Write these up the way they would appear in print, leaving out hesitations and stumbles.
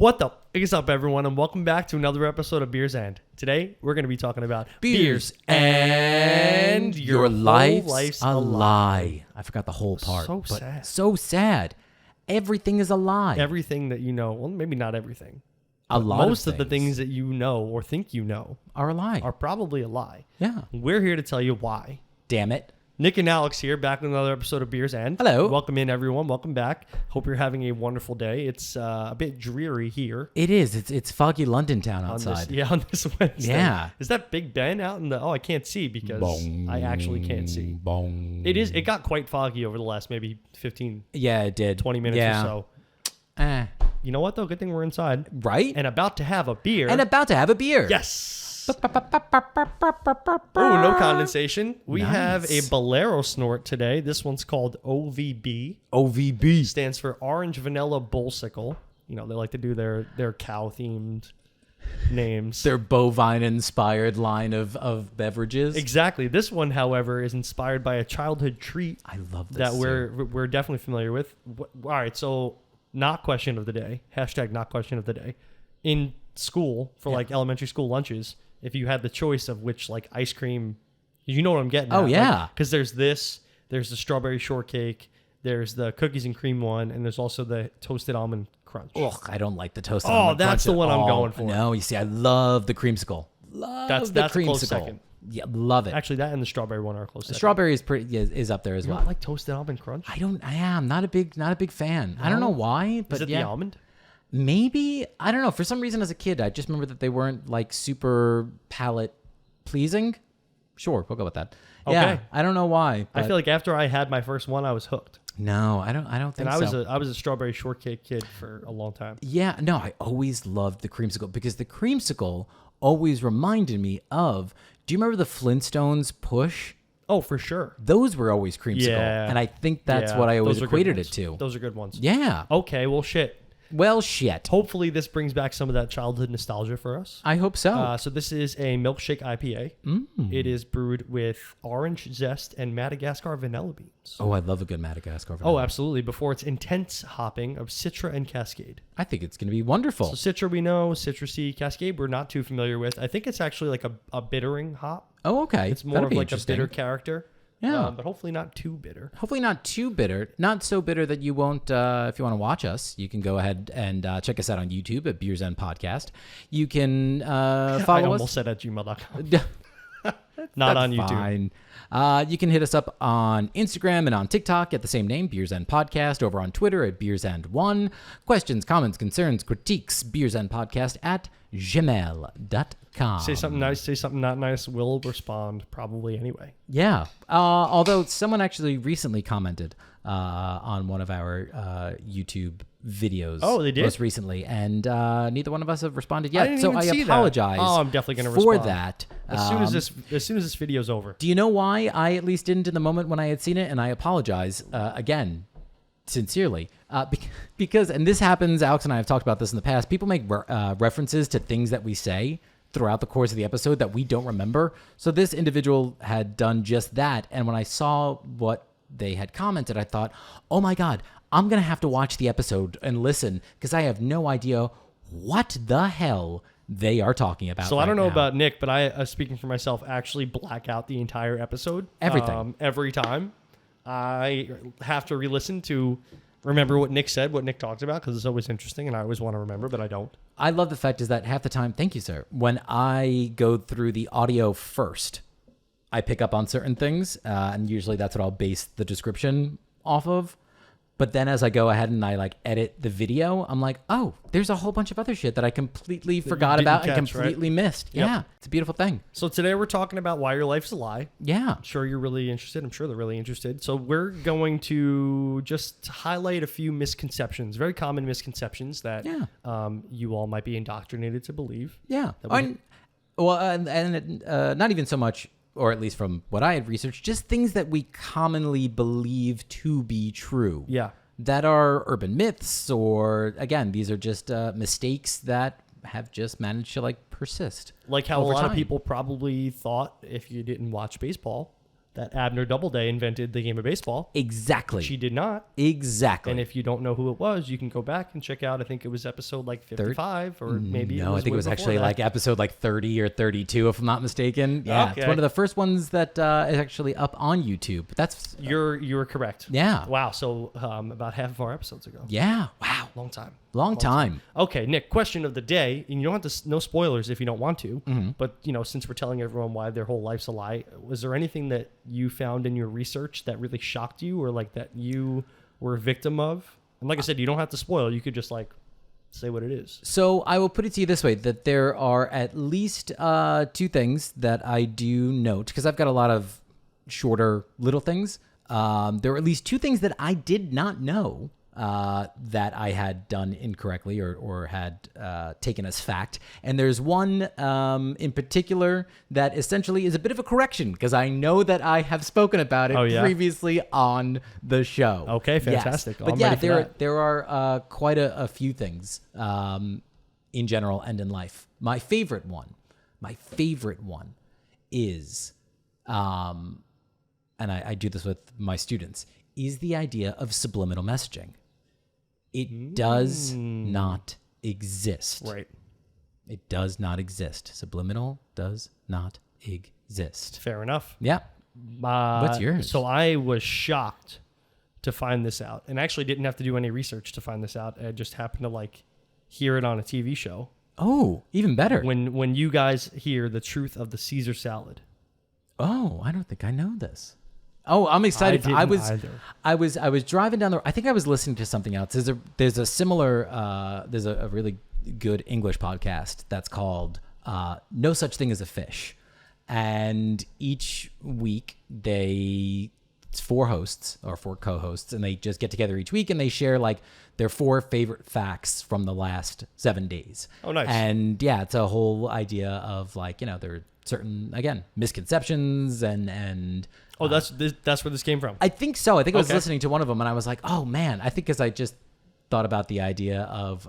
What the f*** is up, everyone, and welcome back to another episode of Beers and. Today, we're going to be talking about beers and your life's a lie. I forgot the whole part. So sad. So sad. Everything is a lie. Everything that you know, well, maybe not everything. Most of the things that you know or think you know are a lie. Are probably a lie. Yeah. We're here to tell you why. Damn it. Nick and Alex here, back with another episode of Beers and. Hello. Welcome in, everyone. Welcome back. Hope you're having a wonderful day. It's a bit dreary here. It is. It's foggy London town outside. On this Wednesday. Yeah. Is that Big Ben out in the... Oh, I can't see because I actually can't see. Bong. It got quite foggy over the last maybe 15, yeah, it did. 20 minutes or so. You know what, though? Good thing we're inside. Right? And about to have a beer. Yes. Oh, no condensation. We Nice. have a Bolero Snort today. This one's called OVB. OVB. Stands for Orange Vanilla Bolesicle. You know, they like to do their cow-themed names. Their bovine-inspired line of beverages. Exactly. This one, however, is inspired by a childhood treat I love this. that we're definitely familiar with. All right, so not question of the day. Hashtag not question of the day. In school, for like elementary school lunches, if you had the choice of which like ice cream, you know what I'm getting at. Oh, yeah. Because there's the strawberry shortcake, there's the cookies and cream one, and there's also the toasted almond crunch. Ugh, I don't like the toasted almond crunch. That's the one I'm going for. No, you see, I love the creamsicle. That's the a close second. Yeah, love it. Actually, that and the strawberry one are close second. Strawberry is up there as You well. don't like toasted almond crunch? I am not a big fan. No? I don't know why, but Is it the almond? Maybe, I don't know. For some reason as a kid, I just remember that they weren't like super palate pleasing. Sure, we'll go with that. Okay. Yeah, I don't know why. I feel like after I had my first one, I was hooked. No, I don't think and so. I was a strawberry shortcake kid for a long time. Yeah, no, I always loved the creamsicle because the creamsicle always reminded me of, do you remember the Flintstones push? Oh, for sure. Those were always creamsicle. Yeah. And I think that's what I always Those are equated good it to. Those are good ones. Yeah. Okay, well, shit. Well, shit. Hopefully this brings back some of that childhood nostalgia for us. I hope so. So this is a milkshake IPA. It is brewed with orange zest and Madagascar vanilla beans. Oh, I love a good Madagascar vanilla. Oh, absolutely. Before its intense hopping of Citra and Cascade. I think it's going to be wonderful. So Citra we know, citrusy. Cascade we're not too familiar with. I think it's actually like a bittering hop. Oh, okay. It's more of like a bitter character. Yeah. But hopefully not too bitter. Hopefully not too bitter. Not so bitter that you won't, if you want to watch us, you can go ahead and check us out on YouTube at Beers and Podcast. You can follow us. I almost said at gmail.com. Not on YouTube. Fine. You can hit us up on Instagram and on TikTok at the same name, Beers and Podcast. Over on Twitter at Beers and One. Questions, comments, concerns, critiques, Beers and Podcast at gmail.com. Say something nice, say something not nice. We'll respond probably anyway. Yeah. Although someone actually recently commented on one of our YouTube videos. Oh, they did? Most recently. And neither one of us have responded yet. I didn't so even I see apologize. That. Oh, I'm definitely going to for respond. that. As soon as this video's over. Do you know why I at least didn't in the moment when I had seen it? And I apologize again, sincerely. Because, and this happens, Alex and I have talked about this in the past, people make references to things that we say throughout the course of the episode that we don't remember. So this individual had done just that. And when I saw what they had commented, I thought, oh my God, I'm going to have to watch the episode and listen because I have no idea what the hell they are talking about. So right I don't know now. about Nick, but I, speaking for myself, actually black out the entire episode. Everything. Every time. I have to re-listen to remember what Nick said, what Nick talked about, because it's always interesting, and I always want to remember, but I don't. I love the fact is that half the time, thank you, sir, when I go through the audio first, I pick up on certain things, and usually that's what I'll base the description off of. But then as I go ahead and I like edit the video, I'm like, oh, there's a whole bunch of other shit that I completely forgot about and completely missed. Yep. Yeah, it's a beautiful thing. So today we're talking about why your life's a lie. Yeah. I'm sure you're really interested. I'm sure they're really interested. So we're going to just highlight a few misconceptions, very common misconceptions that you all might be indoctrinated to believe. Yeah. And not even so much, or at least from what I had researched, just things that we commonly believe to be true. Yeah. That are urban myths, or again, these are just mistakes that have just managed to like persist. Like how a lot time. of people probably thought if you didn't watch baseball that Abner Doubleday invented the game of baseball. Exactly. She did not. Exactly. And if you don't know who it was, you can go back and check out. I think it was episode like 55 or maybe. No, I think it was actually that. like episode like 30 or 32, if I'm not mistaken. Yeah, Okay. it's one of the first ones that is actually up on YouTube. That's You're correct. Yeah. Wow. So about half of our episodes ago. Yeah. Wow. Long time. Long time. Okay, Nick. Question of the day, and you don't have to no spoilers if you don't want to. Mm-hmm. But since we're telling everyone why their whole life's a lie, was there anything that you found in your research that really shocked you, or like that you were a victim of? And like I said, you don't have to spoil. You could just like say what it is. So I will put it to you this way, that there are at least 2 things that I do note, because I've got a lot of shorter little things. There are at least 2 things that I did not know that I had done incorrectly or had taken as fact. And there's one in particular that essentially is a bit of a correction, because I know that I have spoken about it previously on the show. Okay, fantastic. Yes. But yeah, there are quite a few things in general and in life. My favorite one is, and I do this with my students, is the idea of subliminal messaging. It does not exist. Right. It does not exist. Subliminal does not exist. Fair enough. Yeah. What's yours? So I was shocked to find this out, and actually didn't have to do any research to find this out. I just happened to like hear it on a TV show. Oh, even better. When you guys hear the truth of the Caesar salad. Oh, I don't think I know this. Oh, I'm excited. I was driving down the. I think I was listening to something else. There's a similar. There's a really good English podcast that's called No Such Thing as a Fish, and each week it's 4 hosts or 4 co-hosts, and they just get together each week and they share like their 4 favorite facts from the last 7 days. Oh, nice. And yeah, it's a whole idea of like there are certain misconceptions and. Oh, that's where this came from. I think so. I think I was listening to one of them and I was like, oh man, I think because I just thought about the idea of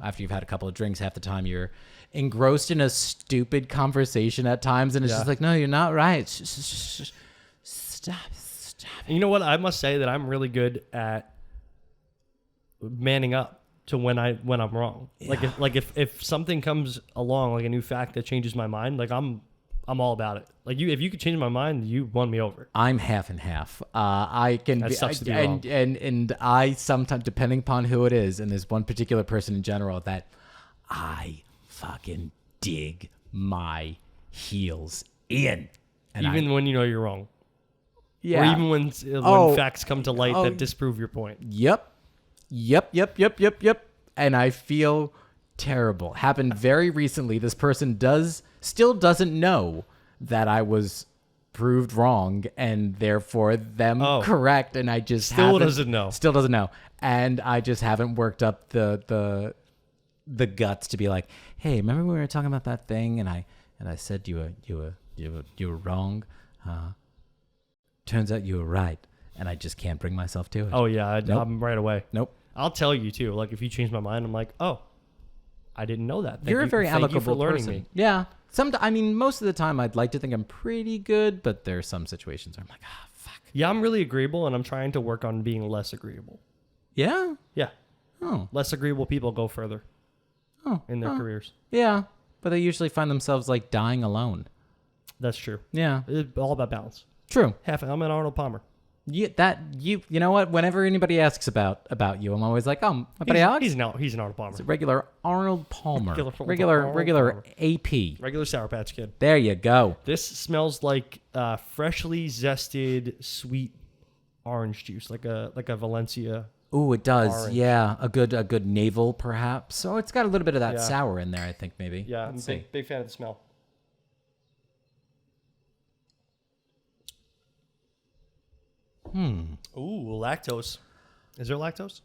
after you've had a couple of drinks, half the time you're engrossed in a stupid conversation at times, and it's just like, no, you're not right. Stop. You know what? I must say that I'm really good at manning up to when I'm wrong. Yeah. Like if something comes along, like a new fact that changes my mind, like I'm all about it. Like if you could change my mind, you won me over. I'm half and half. I can that be, sucks to be and, wrong. and I sometimes, depending upon who it is, and there's one particular person in general that I fucking dig my heels in. And even when you know you're wrong. Yeah. Or even when facts come to light that disprove your point. Yep. And I feel terrible. Happened very recently. This person still doesn't know that I was proved wrong and therefore them correct, and I just still doesn't know. And I just haven't worked up the guts to be like, hey, remember when we were talking about that thing and I said you were wrong. Turns out you were right, and I just can't bring myself to it. Oh yeah, I'm right away. Nope. I'll tell you too. Like if you change my mind, I'm like, oh, I didn't know that. You're a very amicable for learning person. Me. Yeah. Most of the time I'd like to think I'm pretty good, but there are some situations where I'm like, fuck. Yeah, I'm really agreeable, and I'm trying to work on being less agreeable. Yeah? Yeah. Oh. Less agreeable people go further in their careers. Yeah, but they usually find themselves like dying alone. That's true. Yeah. It's all about balance. True. I'm an Arnold Palmer. You know what? Whenever anybody asks about you, I'm always like, my buddy Alex. He's an Arnold Palmer. It's a regular Arnold Palmer. Regular regular AP. Regular Sour Patch Kid. There you go. This smells like freshly zested sweet orange juice, like a Valencia. Ooh, it does. Orange. Yeah, a good navel perhaps. So it's got a little bit of that sour in there, I think maybe. Yeah, I'm a big fan of the smell. Ooh, lactose. Is there lactose?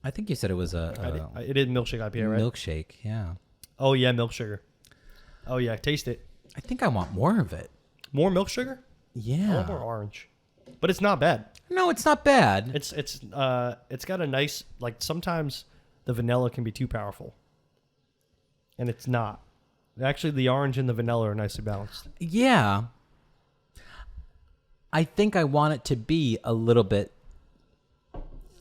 I think you said it was it is milkshake IPA, right? Milkshake, yeah. Oh yeah, milk sugar. Oh yeah, taste it. I think I want more of it. More milk sugar? Yeah. I want more orange. But it's not bad. No, it's not bad. It's got a nice, like, sometimes the vanilla can be too powerful. And it's not. Actually, the orange and the vanilla are nicely balanced. Yeah. I think I want it to be a little bit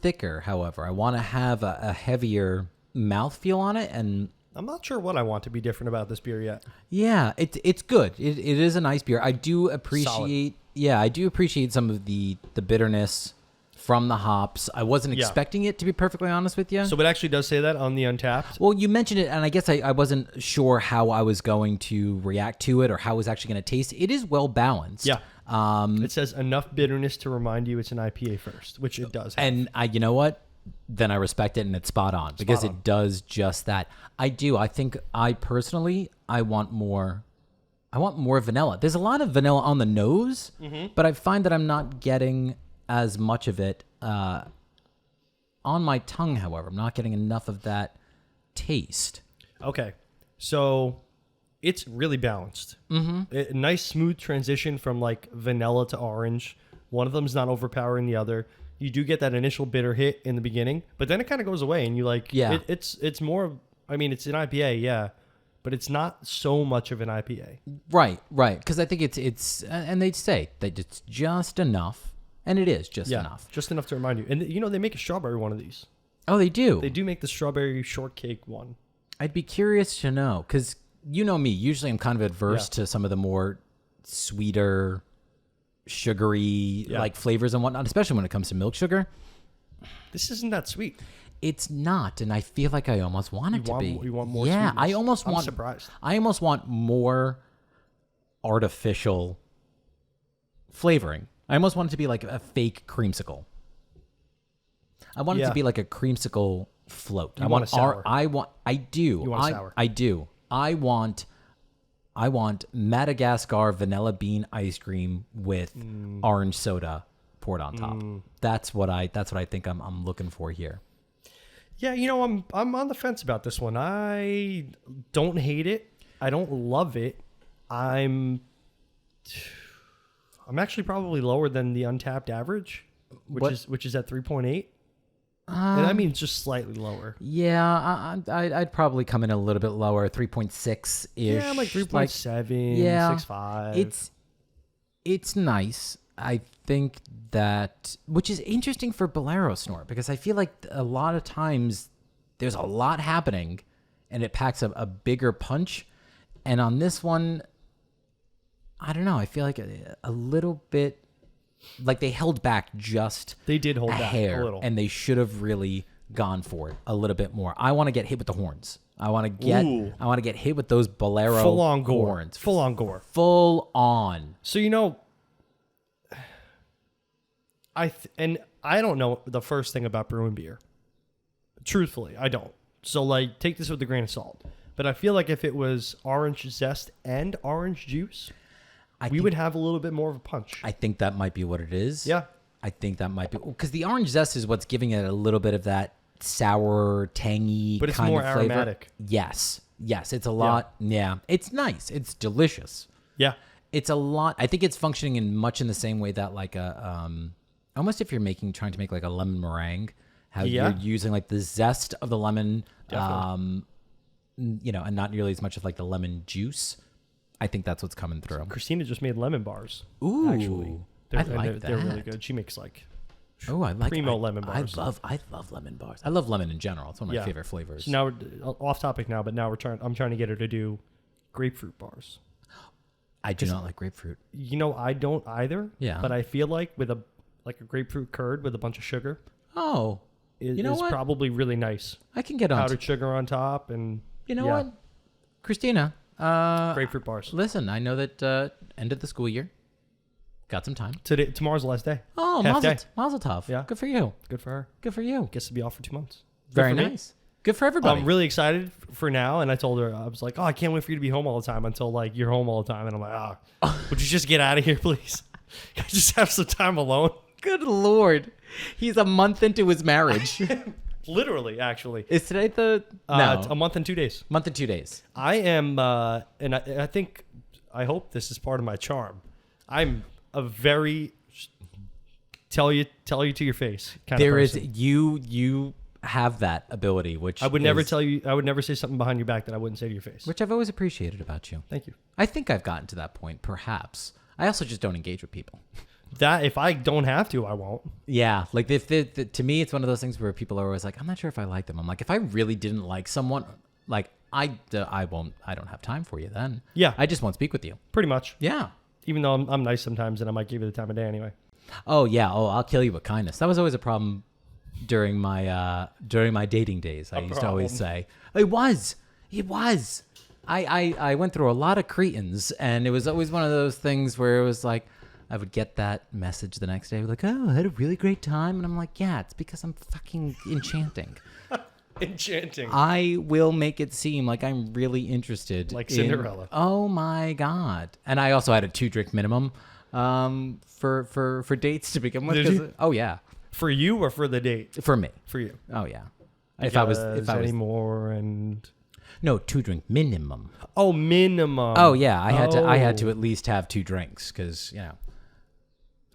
thicker, however. I want to have a heavier mouthfeel on it, and I'm not sure what I want to be different about this beer yet. yeah, it's good. It is a nice beer. I do appreciate some of the bitterness from the hops. I wasn't expecting it, to be perfectly honest with you. So it actually does say that on the Untapped. Well, you mentioned it, and I guess I wasn't sure how I was going to react to it or how it was actually going to taste. It is well balanced. Yeah. It says enough bitterness to remind you it's an IPA first, which it does have. And you know what? Then I respect it, and it's spot on because it does just that. I think I personally, I want more vanilla. There's a lot of vanilla on the nose, but I find that I'm not getting as much of it on my tongue. However, I'm not getting enough of that taste. Okay, so it's really balanced. A nice smooth transition from like vanilla to orange. One of them's not overpowering the other. You do get that initial bitter hit in the beginning, but then it kind of goes away, and you like, it's more. I mean, it's an IPA, yeah, but it's not so much of an IPA. Right. Because I think it's, and they say that it's just enough, and it is just enough. Just enough to remind you. And you know, they make a strawberry one of these. Oh, they do. They do make the strawberry shortcake one. I'd be curious to know, because you know me. Usually, I'm kind of adverse to some of the more sweeter, sugary like flavors and whatnot, especially when it comes to milk sugar. This isn't that sweet. It's not, and I feel like I almost want it to be. You want more? Yeah, sweetness. I'm surprised. I almost want more artificial flavoring. I almost want it to be like a fake creamsicle. I want it to be like a creamsicle float. I want a sour. I do. You want sour? I do. I want Madagascar vanilla bean ice cream with orange soda poured on top. That's what I think I'm looking for here. Yeah, you know, I'm on the fence about this one. I don't hate it. I don't love it. I'm actually probably lower than the Untapped average, which is at 3.8. And I mean just slightly lower. Yeah, I'd probably come in a little bit lower, 3.6 ish. Yeah, like 3.7, 6.5. It's nice. I think that, which is interesting for Bolero Snort, because I feel like a lot of times there's a lot happening and it packs a bigger punch. And on this one, I don't know. I feel like a little bit like they held back just they did hold a back hair, a little, and they should have really gone for it a little bit more. I want to get hit with the horns. I want to get hit with those Bolero full on gore. horns. Full on gore. Full on. So you know, I don't know the first thing about brewing beer. Truthfully, I don't. So like, take this with a grain of salt. But I feel like if it was orange zest and orange juice, we would have a little bit more of a punch. I think that might be what it is. Yeah. I think that might be, because the orange zest is what's giving it a little bit of that sour, tangy but it's kind more of flavor. aromatic. Yes, it's a lot. Yeah, it's nice. It's delicious. Yeah, it's a lot. I think it's functioning in much in the same way that like a almost if you're trying to make like a lemon meringue, how you're using like the zest of the lemon, you know, and not nearly as much of like the lemon juice. I think that's what's coming through. Christina just made lemon bars. Ooh, actually, I like that. They're really good. She makes like I like primo lemon bars. I love lemon bars. I love lemon in general. It's one of my favorite flavors. So now we're off topic now, but now I'm trying to get her to do grapefruit bars. I do not like grapefruit. You know, I don't either. Yeah. But I feel like with a grapefruit curd with a bunch of sugar. Oh, you know what? Probably really nice. I can get on powdered sugar on top, and you know what, Christina. Grapefruit bars. Listen, I know that end of the school year. Got some time. Tomorrow's the last day. Oh, Mazel tov. Yeah. Good for you. Good for her. Good for you. Gets to be off for 2 months. Very nice. Good for everybody. I'm really excited for now, and I told her, I was like, oh, I can't wait for you to be home all the time until like you're home all the time. And I'm like, would you just get out of here, please? Can I just have some time alone? Good Lord. He's a month into his marriage. Literally, actually. Is today no. It's a month and 2 days. Month and 2 days. I am, and I hope this is part of my charm. I'm a very tell you to your face kind of person. There is you have that ability, which I would never tell you. I would never say something behind your back that I wouldn't say to your face. Which I've always appreciated about you. Thank you. I think I've gotten to that point, perhaps. I also just don't engage with people. That if I don't have to, I won't. Yeah, like to me, it's one of those things where people are always like, I'm not sure if I like them. I'm like, if I really didn't like someone, like I won't. I don't have time for you then. Yeah. I just won't speak with you. Pretty much. Yeah. Even though I'm nice sometimes, and I might give you the time of day anyway. Oh yeah. Oh, I'll kill you with kindness. That was always a problem during my dating days. I used to always say it was. I went through a lot of Cretans, and it was always one of those things where it was like, I would get that message the next day, like, oh, I had a really great time. And I'm like, yeah, it's because I'm fucking enchanting. Enchanting. I will make it seem like I'm really interested. Like Cinderella. Oh my God. And I also had a 2-drink minimum for dates to begin with. Did you? Oh yeah. For you or for the date? For me. For you. Oh yeah. If I was anymore and no 2-drink minimum. Oh, minimum. Oh yeah. I had to at least have 2 drinks because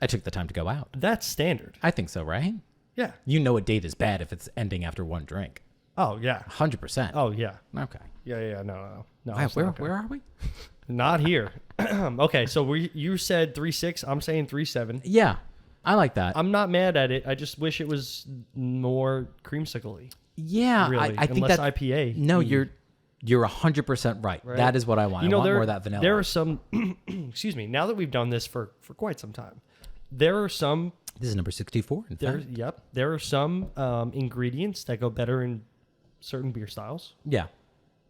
I took the time to go out. That's standard. I think so, right? Yeah. You know a date is bad if it's ending after 1 drink. Oh yeah. 100%. Oh yeah. Okay. Yeah. No. Wow, where are we? Not here. Okay, so you said 3.6. I'm saying 3.7. Yeah, I like that. I'm not mad at it. I just wish it was more creamsicle-y. Yeah, Really. I think less that IPA. No, you're 100% right. That is what I want. I want more of that vanilla. There are some. Excuse me. Now that we've done this for quite some time, there are some. This is number 64. In fact. Yep. There are some ingredients that go better in certain beer styles. Yeah.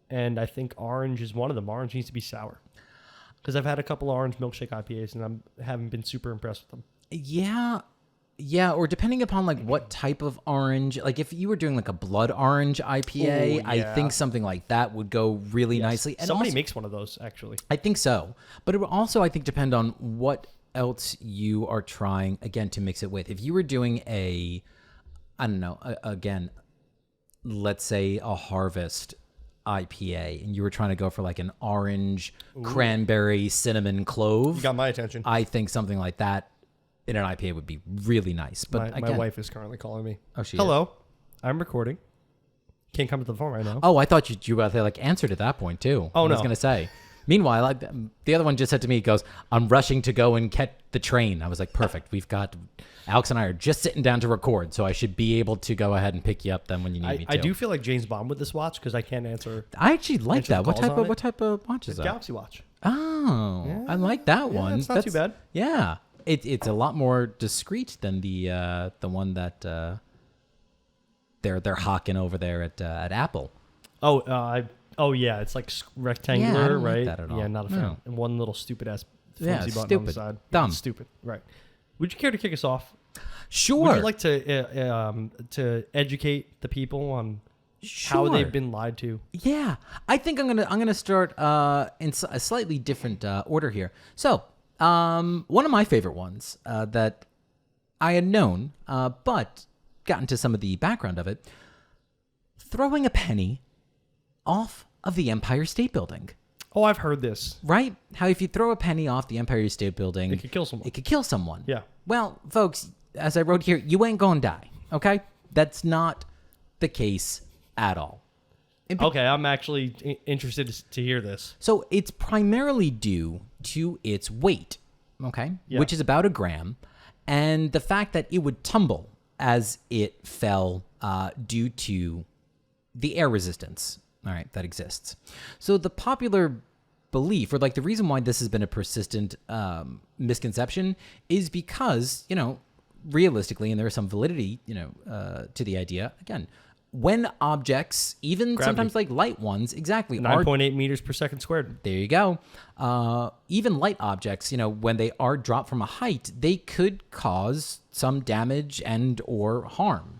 And I think orange is one of them. Orange needs to be sour. Because I've had a couple orange milkshake IPAs and I haven't been super impressed with them. Yeah, or depending upon like what type of orange, like if you were doing like a blood orange IPA, Ooh, yeah. I think something like that would go really nicely. And somebody also, makes one of those, actually. I think so. But it would also, I think, depend on what else you are trying, again, to mix it with. If you were doing again, let's say a Harvest IPA, and you were trying to go for like an orange, cranberry, cinnamon, clove. You got my attention. I think something like that in an IPA would be really nice. But my wife is currently calling me. Oh, she Hello. is? I'm recording. Can't come to the phone right now. Oh, I thought you were like answered at that point too. Oh, no. I was gonna say. Meanwhile, the other one just said to me, he goes, I'm rushing to go and catch the train. I was like, perfect. Alex and I are just sitting down to record, so I should be able to go ahead and pick you up then when you need me to. I do feel like James Bond with this watch because I can't answer. I actually like that. What type of watch is that? Galaxy Watch. Oh, yeah. I like that one. It's not too bad. Yeah. It's a lot more discreet than the one that they're hawking over there at Apple. Oh yeah, it's like rectangular, I don't right? like that at all. Yeah, not a fan. No. And one little stupid ass Yeah, flimsy button on the stupid. side. Dumb. Yeah, stupid. Right. Would you care to kick us off? Sure. Would you like to educate the people on how they've been lied to? Yeah, I think I'm gonna start in a slightly different order here. So, one of my favorite ones that I had known, but got into some of the background of it, throwing a penny off of the Empire State Building. Oh, I've heard this. Right? How if you throw a penny off the Empire State Building, It could kill someone. It could kill someone. Yeah. Well, folks, as I wrote here, you ain't gonna die. Okay? That's not the case at all. Okay, I'm actually interested to hear this. So it's primarily due to its weight, okay? Yeah. Which is about 1 gram, and the fact that it would tumble as it fell due to the air resistance, all right, that exists. So the popular belief, or like the reason why this has been a persistent misconception, is because, realistically, and there is some validity, to the idea, again, when objects, even Gravity. sometimes like light ones, exactly, 9.8 meters per second squared. there you go. Even light objects, when they are dropped from a height, they could cause some damage and or harm.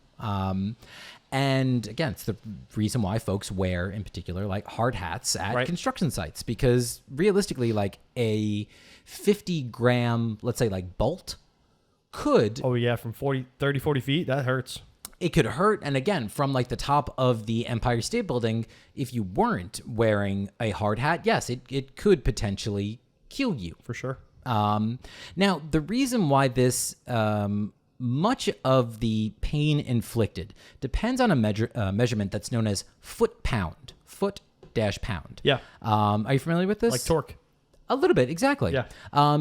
And again, it's the reason why folks wear, in particular, like hard hats at construction sites, because realistically, like a 50-gram, let's say, like bolt could... Oh, yeah, from 40 feet, that hurts. It could hurt. And again, from like the top of the Empire State Building, if you weren't wearing a hard hat, yes, it could potentially kill you. For sure. Now, the reason why this... much of the pain inflicted depends on a measurement that's known as foot-pound. Foot-pound. Yeah. Are you familiar with this? Like torque. A little bit, exactly. Yeah.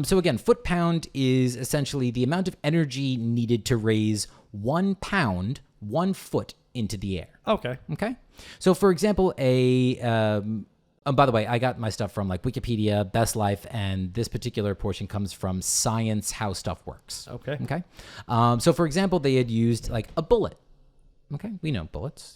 So again, foot-pound is essentially the amount of energy needed to raise 1 pound, 1 foot into the air. Okay. Okay. So for example, by the way, I got my stuff from like Wikipedia, Best Life, and this particular portion comes from Science How Stuff Works. Okay. Okay. So for example, they had used like a bullet. Okay, we know bullets,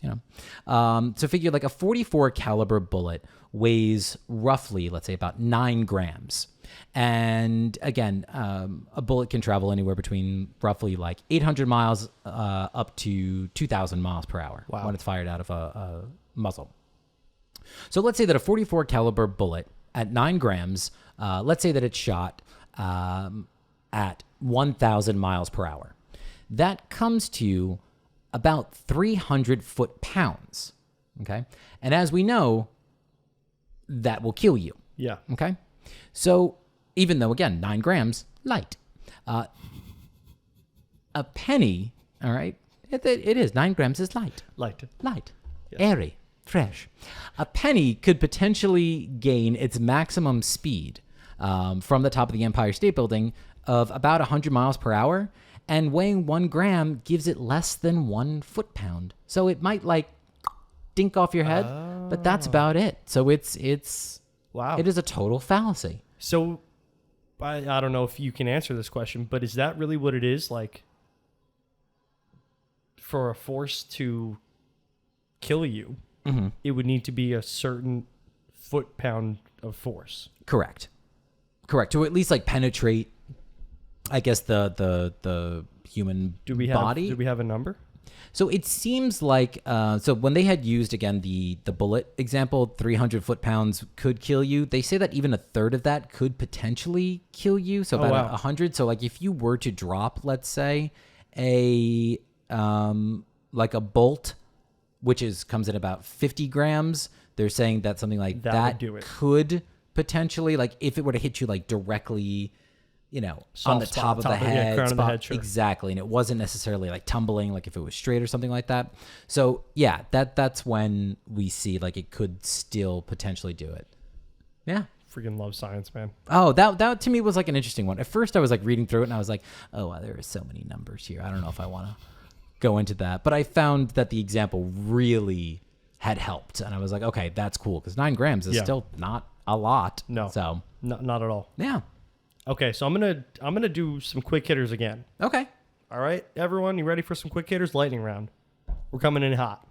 So figure like a 44 caliber bullet weighs roughly, let's say, about 9 grams. And again, a bullet can travel anywhere between roughly like 800 miles up to 2,000 miles per hour when it's fired out of a muzzle. So let's say that a 44 caliber bullet at 9 grams, let's say that it's shot at 1,000 miles per hour. That comes to about 300 foot-pounds, okay? And as we know, that will kill you. Yeah. Okay? So even though, again, 9 grams, light. A penny, all right, it is. 9 grams is light. Light. Yes. Airy. Fresh. A penny could potentially gain its maximum speed from the top of the Empire State Building of about 100 miles per hour, and weighing 1 gram gives it less than 1 foot-pound. So it might like dink off your head, but that's about it. So it's wow. It is a total fallacy. So I don't know if you can answer this question, but is that really what it is? Like for a force to kill you, it would need to be a certain foot-pound of force. Correct. To at least like penetrate, I guess, the human body. Do we have a number? So it seems like so when they had used again the bullet example, 300 foot-pounds could kill you. They say that even a third of that could potentially kill you. So about 100. So like if you were to drop, let's say, a like a bolt, which comes in about 50 grams, they're saying that something like that could potentially, like if it were to hit you like directly, on the top of the head, crown of the head, sure. Exactly, and it wasn't necessarily like tumbling, like if it was straight or something like that. So yeah, that's when we see like it could still potentially do it. Yeah, freaking love science, man. Oh, that to me was like an interesting one. At first, I was like reading through it, and I was like, oh, wow, there are so many numbers here. I don't know if I want to go into that, but I found that the example really had helped, and I was like, okay, that's cool, because 9 grams is still not a lot. No, so not at all. Yeah. Okay, so I'm gonna do some quick hitters again. Okay. All right, everyone, you ready for some quick hitters? Lightning round. We're coming in hot.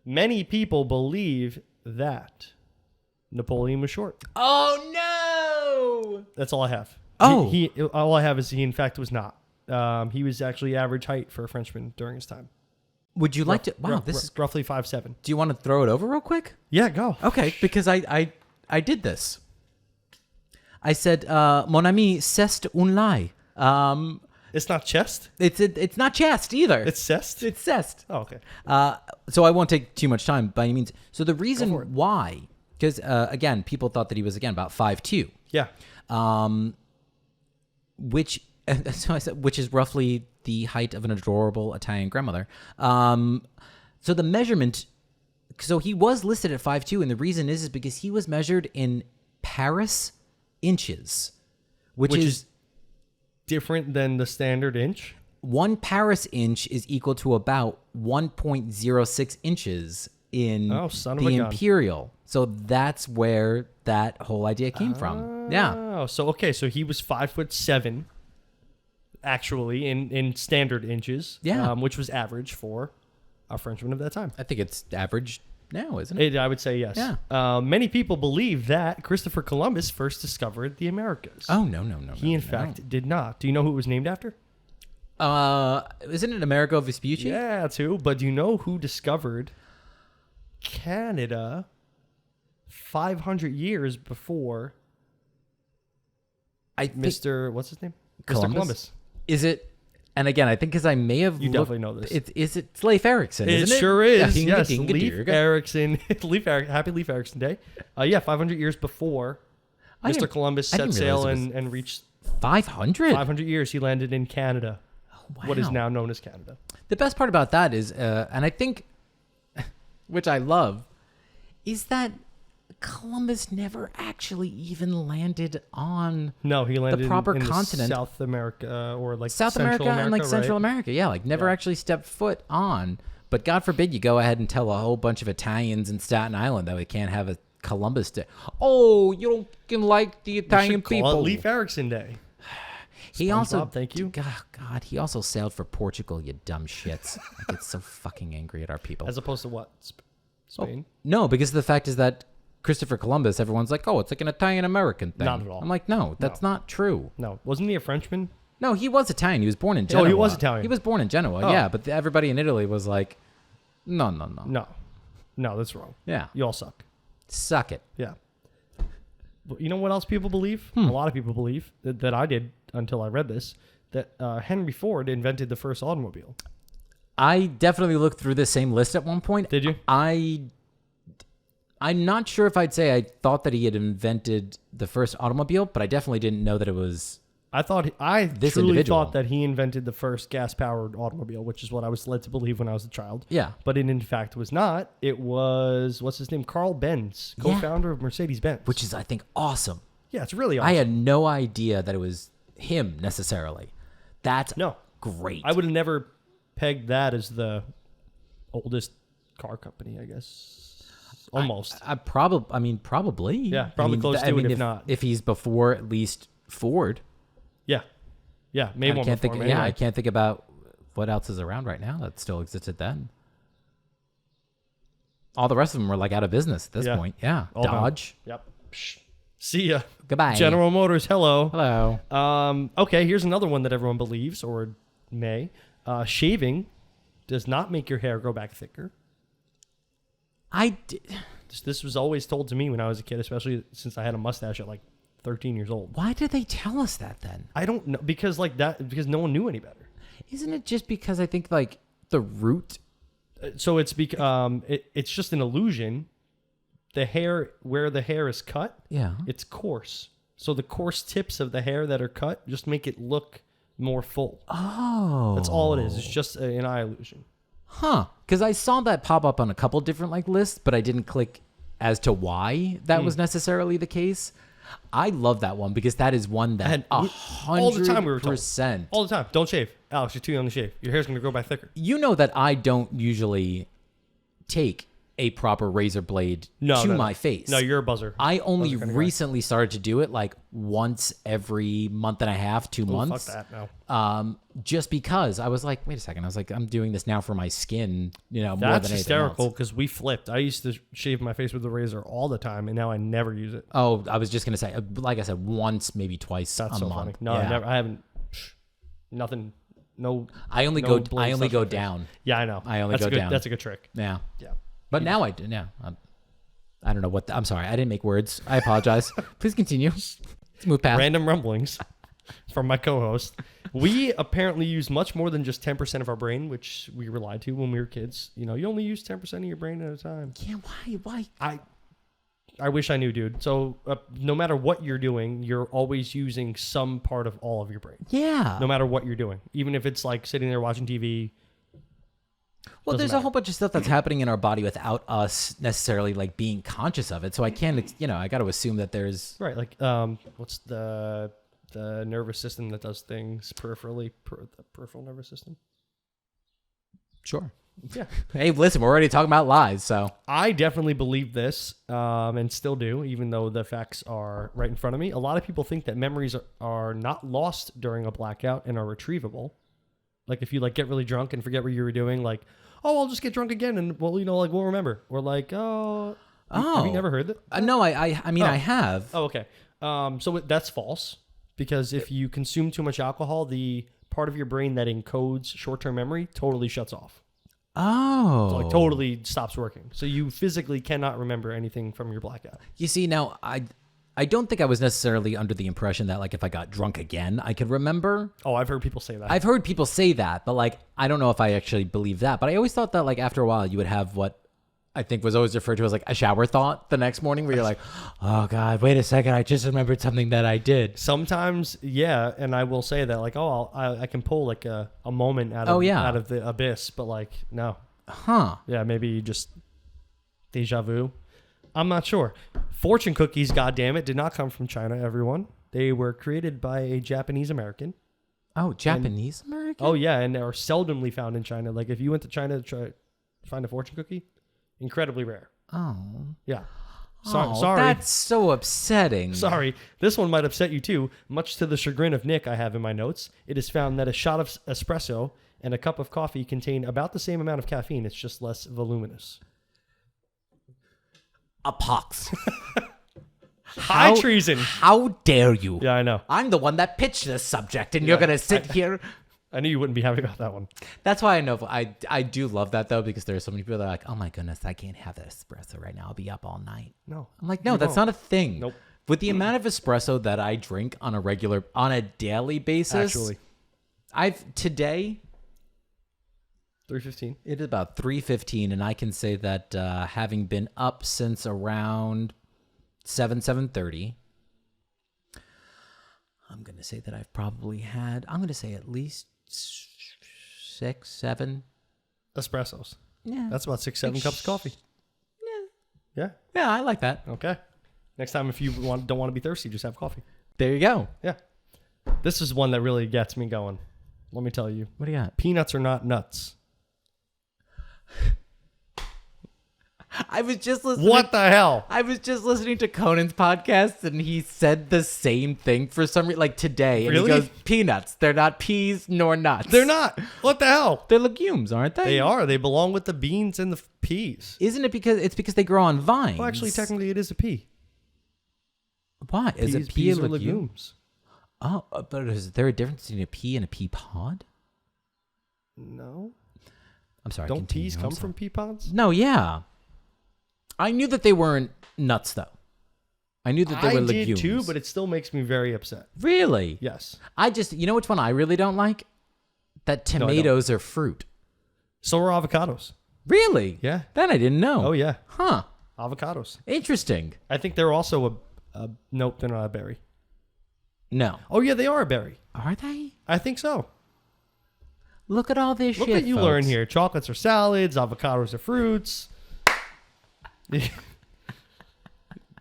Many people believe that Napoleon was short. Oh no! That's all I have. Oh, all I have is he in fact was not. He was actually average height for a Frenchman during his time. Would you like to? Wow, this is roughly 5'7". Do you want to throw it over real quick? Yeah, go. Okay, because I did this. I said, "Mon ami, c'est un lie." It's not chest. It's not chest either. It's cest. It's cest. Oh, okay. So I won't take too much time by any means. So the reason why, because again, people thought that he was again about 5'2". Yeah. Which is roughly the height of an adorable Italian grandmother. So the measurement, so he was listed at 5'2", and the reason is because he was measured in Paris inches, which is different than the standard inch. 1 Paris inch is equal to about 1.06 inches in the imperial. So that's where that whole idea came from. Yeah. Oh, so he was 5'7", actually in standard inches. Yeah. Which was average for a Frenchman of that time. I think it's average now, isn't it? I would say yes. Yeah. Many people believe that Christopher Columbus first discovered the Americas. Oh, no. He, in fact, did not. Do you know who it was named after? Isn't it Amerigo Vespucci? Yeah, too. But do you know who discovered Canada 500 years before what's his name? Mr. Columbus. Is it? And again, I think because I may have definitely know this. It's Leif Erikson, isn't it? It sure is. Yeah, yes, Leif Erikson. Happy Leif Erikson Day. 500 years before Mr. Columbus set sail and reached 500? 500 years. He landed in Canada. Wow. What is now known as Canada. The best part about that is, and I think, which I love, is that Columbus never actually even landed on No, he landed the proper in continent. South America or like South Central America and like Central right? America. Yeah, like never actually stepped foot on. But God forbid you go ahead and tell a whole bunch of Italians in Staten Island that we can't have a Columbus Day. Oh, you don't fucking like the Italian Call people. it Leif Erikson Day. He also, thank you. God, he also sailed for Portugal, you dumb shits. I get so fucking angry at our people. As opposed to what? Spain? No, because the fact is that Christopher Columbus, everyone's like, oh, it's like an Italian-American thing. Not at all. I'm like, no, that's not true. No. Wasn't he a Frenchman? No, he was Italian. He was born in Genoa. Oh, he was Italian. He was born in Genoa, Oh. yeah. But everybody in Italy was like, no. No, that's wrong. Yeah. You all suck. Suck it. Yeah. But you know what else people believe? A lot of people believe that I did until I read this, that Henry Ford invented the first automobile. I definitely looked through this same list at one point. Did you? I'm not sure if I'd say I thought that he had invented the first automobile, but I definitely didn't know that it was. I This truly individual. thought that he invented the first gas-powered automobile, which is what I was led to believe when I was a child. Yeah. But it in fact was not. It was, what's his name? Carl Benz, Yeah. co-founder of Mercedes-Benz. Which is, I think, awesome. Yeah, it's really awesome. I had no idea that it was him necessarily. That's great. I would have never pegged that as the oldest car company, I guess. Almost. Probably. Yeah, probably close to it, if not. If he's before at least Ford. Yeah. Yeah, maybe one before him. Yeah, I can't think about what else is around right now that still existed then. All the rest of them were like out of business at this point. Yeah. All Dodge. done. Yep. Psh. See ya. Goodbye. General Motors, hello. Hello. Okay, here's another one that everyone believes or may. Shaving does not make your hair grow back thicker. This was always told to me when I was a kid, especially since I had a mustache at like 13 years old. Why did they tell us that then? I don't know, because no one knew any better. Isn't it just because I think like the root? So it's it's just an illusion. The hair, where the hair is cut, it's coarse. So the coarse tips of the hair that are cut just make it look more full. Oh. That's all it is. It's just an eye illusion. Huh. Because I saw that pop up on a couple different like lists, but I didn't click as to why that was necessarily the case. I love that one because that is one that 100% all the time we were told. All the time. Don't shave. Alex, you're too young to shave. Your hair's going to grow back thicker. You know that I don't usually take a proper razor blade to my face. No, you're a buzzer. I only recently started to do it like once every month and a half, 2 months. Fuck that, no. Just because I was like, wait a second. I was like, I'm doing this now for my skin, more than That's anything hysterical else. because we flipped. I used to shave my face with a razor all the time, and now I never use it. Oh, I was just going to say, like I said, once, maybe twice That's a so month. funny. No, Yeah. I haven't. Nothing. No. I only no go blood I only stuff go in my face. down. Yeah, I know. I only That's go a good, down. That's a good trick. Yeah. Yeah. But now I do. Yeah. I don't know what. I'm sorry. I didn't make words. I apologize. Please continue. Let's move past. Random rumblings from my co-host. We apparently use much more than just 10% of our brain, which we were lied to when we were kids. You only use 10% of your brain at a time. Yeah. Why? I wish I knew, dude. So no matter what you're doing, you're always using some part of all of your brain. Yeah. No matter what you're doing. Even if it's like sitting there watching TV. Well, there's a whole bunch of stuff that's happening in our body without us necessarily like being conscious of it. So I can't, I got to assume that there's Right. Like, what's the nervous system that does things peripherally? The peripheral nervous system? Sure. Yeah. Hey, listen, we're already talking about lies, so. I definitely believe this, and still do, even though the facts are right in front of me. A lot of people think that memories are not lost during a blackout and are retrievable. Like if you get really drunk and forget what you were doing, like, oh, I'll just get drunk again and we'll remember. Or like, have you never heard that? No, I mean, I have. Oh, okay. So that's false because if you consume too much alcohol, the part of your brain that encodes short-term memory totally shuts off. Oh. So totally stops working. So you physically cannot remember anything from your blackout. You see, now, I don't think I was necessarily under the impression that, if I got drunk again, I could remember. Oh, I've heard people say that. I've heard people say that, but, I don't know if I actually believe that. But I always thought that, after a while, you would have what I think was always referred to as, a shower thought the next morning where you're like, oh, God, wait a second. I just remembered something that I did. Sometimes, yeah, and I will say that, I can pull, a moment out of the abyss, but, no. Huh. Yeah, maybe just deja vu. I'm not sure. Fortune cookies, goddammit, did not come from China, everyone. They were created by a Japanese American. Oh, Japanese American? Oh, yeah, and are seldomly found in China. Like, if you went to China to try find a fortune cookie, incredibly rare. Oh. Yeah. Sorry. That's so upsetting. Sorry. This one might upset you, too. Much to the chagrin of Nick, I have in my notes. It is found that a shot of espresso and a cup of coffee contain about the same amount of caffeine. It's just less voluminous. A pox. High treason. How dare you? Yeah, I know. I'm the one that pitched this subject, and you're going to sit here. I knew you wouldn't be happy about that one. That's why I know. I do love that, though, because there are so many people that are like, oh, my goodness, I can't have that espresso right now. I'll be up all night. No. I'm like, no, that's not a thing. Nope. With the amount of espresso that I drink on a daily basis. Actually. Today... 3:15. It is about 3:15, and I can say that having been up since around 7:30, I'm going to say that I've probably had, I'm going to say at least 6, 7 espressos. Yeah. That's about 6, 7 cups of coffee. Yeah. Yeah. Yeah, I like that. Okay. Next time, if you don't want to be thirsty, just have coffee. There you go. Yeah. This is one that really gets me going. Let me tell you. What do you got? Peanuts are not nuts. I was just listening. What the hell? I was just listening to Conan's podcast, and he said the same thing for some reason, like today. And Really? he goes, peanuts. They're not peas nor nuts. They're not. What the hell? They're legumes, aren't they? They are. They belong with the beans and the peas. Isn't it because they grow on vines? Well, actually, technically, it is a pea. What? Is a pea peas a are legume? legumes. Oh, but is there a difference between a pea and a pea pod? No. I'm sorry. Don't continue. peas come from pea pods? No, yeah. I knew that they weren't nuts, though. I knew that they were legumes. I did too, but it still makes me very upset. Really? Yes. You know which one I really don't like? That tomatoes are fruit. So are avocados. Really? Yeah. That I didn't know. Oh, yeah. Huh. Avocados. Interesting. I think they're also nope, they're not a berry. No. Oh, yeah, they are a berry. Are they? I think so. Look at all this Look shit, what you folks. learn here. Chocolates are salads. Avocados are fruits.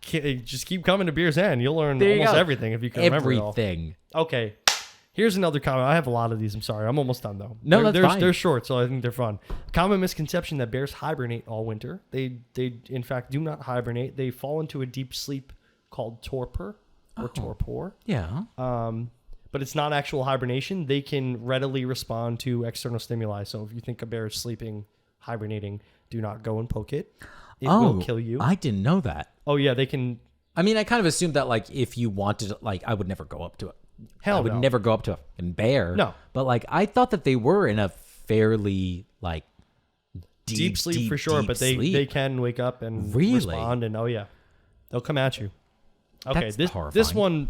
Just keep coming to Beer's End. You'll learn almost everything if you can remember it all. Everything. Okay. Here's another comment. I have a lot of these. I'm sorry. I'm almost done, though. No, that's fine. They're short, so I think they're fun. Common misconception that bears hibernate all winter. They in fact, do not hibernate. They fall into a deep sleep called torpor or torpor. Yeah. But it's not actual hibernation. They can readily respond to external stimuli. So if you think a bear is sleeping, hibernating, do not go and poke it. It will kill you. I didn't know that. Oh, yeah, they can. I mean, I kind of assumed that, like, if you wanted, like, I would never go up to it. Hell, I would never go up to a bear. No. But, like, I thought that they were in a fairly, like, deep sleep for sure, but they can wake up and respond, and oh yeah, they'll come at you. Okay, That's this one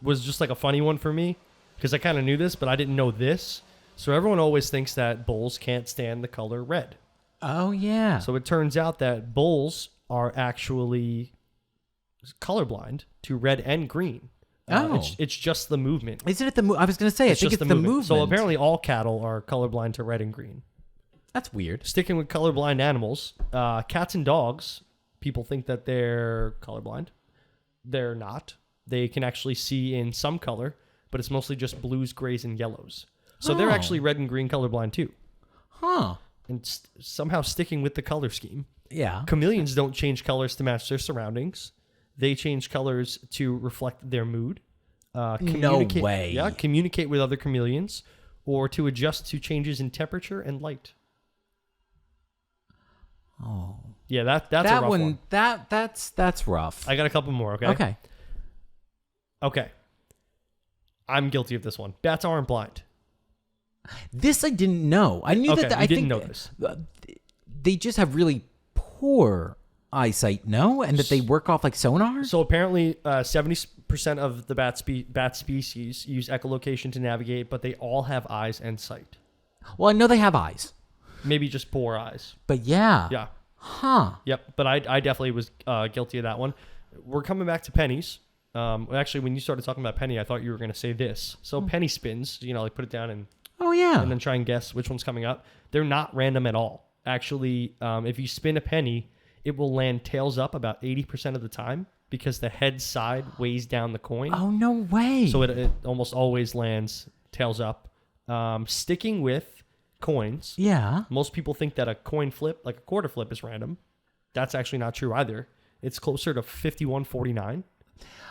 was just like a funny one for me because I kind of knew this, but I didn't know this. So everyone always thinks that bulls can't stand the color red. Oh yeah. So it turns out that bulls are actually colorblind to red and green. It's just the movement. Isn't it the I was going to say, I think it's the movement. So apparently all cattle are colorblind to red and green. That's weird. Sticking with colorblind animals, cats and dogs, people think that they're colorblind. They're not. They can actually see in some color, but it's mostly just blues, grays, and yellows. So they're actually red and green colorblind too. Huh. And somehow sticking with the color scheme. Yeah. Chameleons don't change colors to match their surroundings. They change colors to reflect their mood. No way. Yeah, communicate with other chameleons or to adjust to changes in temperature and light. Oh. Yeah, that's a rough one. That's rough. I got a couple more, okay? Okay. I'm guilty of this one. Bats aren't blind. This I didn't know. I knew that. I didn't know this. They just have really poor eyesight, no? And that they work off like sonar? So apparently 70% of the bat species use echolocation to navigate, but they all have eyes and sight. Well, I know they have eyes. Maybe just poor eyes. But yeah. Yeah. Huh. Yep, but I definitely was guilty of that one. We're coming back to pennies. Actually, when you started talking about penny, I thought you were going to say this. So penny spins, like put it down and then try and guess which one's coming up. They're not random at all. Actually, if you spin a penny, it will land tails up about 80% of the time because the head side weighs down the coin. Oh, no way. So it almost always lands tails up. Sticking with coins. Yeah. Most people think that a coin flip, like a quarter flip, is random. That's actually not true either. It's closer to 51-49.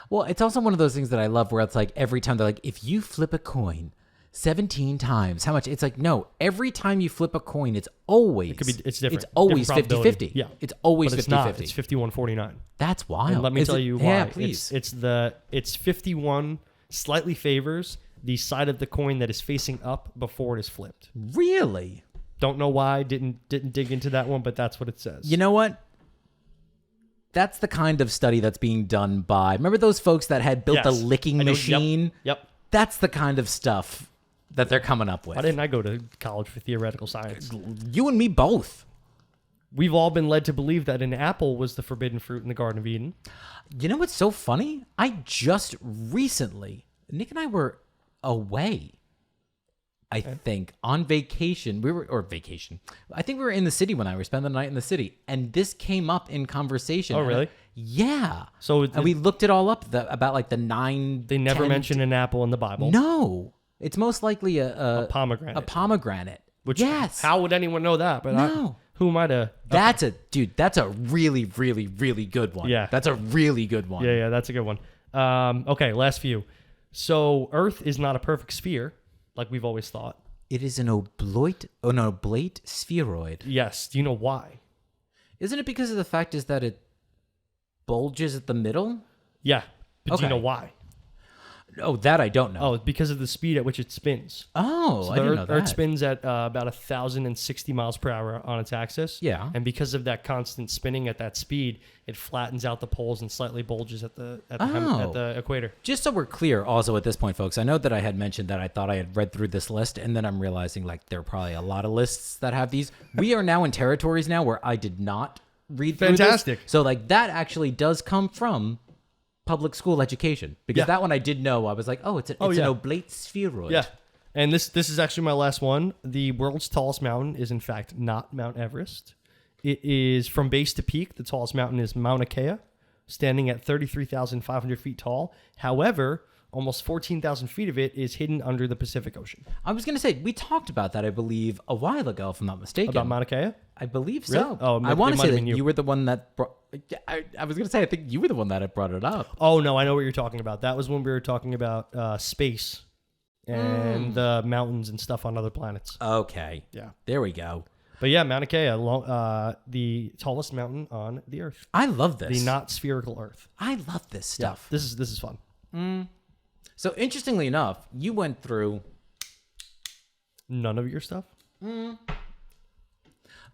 Well, it's also one of those things that I love where it's like every time they're like, if you flip a coin 17 times, how much? It's like, no, every time you flip a coin, it's always, It's different. It's always Different 50-50. Yeah. It's always 50-50. But it's not. It's 51-49. That's wild. And let me tell you why. Yeah, please. It's 51 slightly favors the side of the coin that is facing up before it is flipped. Really? Don't know why. Didn't dig into that one, but that's what it says. You know what? That's the kind of study that's being done by, remember those folks that had built the licking machine? Yep. That's the kind of stuff that they're coming up with. Why didn't I go to college for theoretical science? You and me both. We've all been led to believe that an apple was the forbidden fruit in the Garden of Eden. You know what's so funny? I just recently, Nick and I were away, I think, on vacation. I think we were in the city when I spent the night in the city, and this came up in conversation. Oh, really? Yeah. So and we looked it all up about like the 9. They never 10, mention an apple in the Bible. No, it's most likely a pomegranate. A pomegranate. Which, yes. How would anyone know that? But No. who might have? That's a really, really, really good one. Yeah. That's a really good one. Yeah, that's a good one. Okay, last few. So Earth is not a perfect sphere, like we've always thought. It is an oblate spheroid. Yes. Do you know why? Isn't it because of the fact is that it bulges at the middle? Yeah. But do you Okay. know why? Oh, that I don't know. Oh, because of the speed at which it spins. Oh, So I the didn't know that. Earth spins at about 1,060 miles per hour on its axis. Yeah. And because of that constant spinning at that speed, it flattens out the poles and slightly bulges at the equator. Just so we're clear, also at this point, folks, I know that I had mentioned that I thought I had read through this list, and then I'm realizing like there are probably a lot of lists that have these. We are now in territories now where I did not read through Fantastic. this. So like that actually does come from public school education, because that one I did know. I was like, oh, it's an oblate spheroid. Yeah. And this is actually my last one. The world's tallest mountain is in fact not Mount Everest. It is from base to peak. The tallest mountain is Mauna Kea, standing at 33,500 feet tall. However, almost 14,000 feet of it is hidden under the Pacific Ocean. I was going to say, we talked about that, I believe, a while ago, if I'm not mistaken. About Mauna Kea? I believe Really? so. Oh, I want to it might say have that been you were the one that brought... I was going to say, I think you were the one that had brought it up. Oh, no, I know what you're talking about. That was when we were talking about space and the mountains and stuff on other planets. Okay. Yeah. There we go. But yeah, Mauna Kea, the tallest mountain on the Earth. I love this. The not spherical Earth. I love this stuff. Yeah, this is fun. So interestingly enough, you went through... None of your stuff?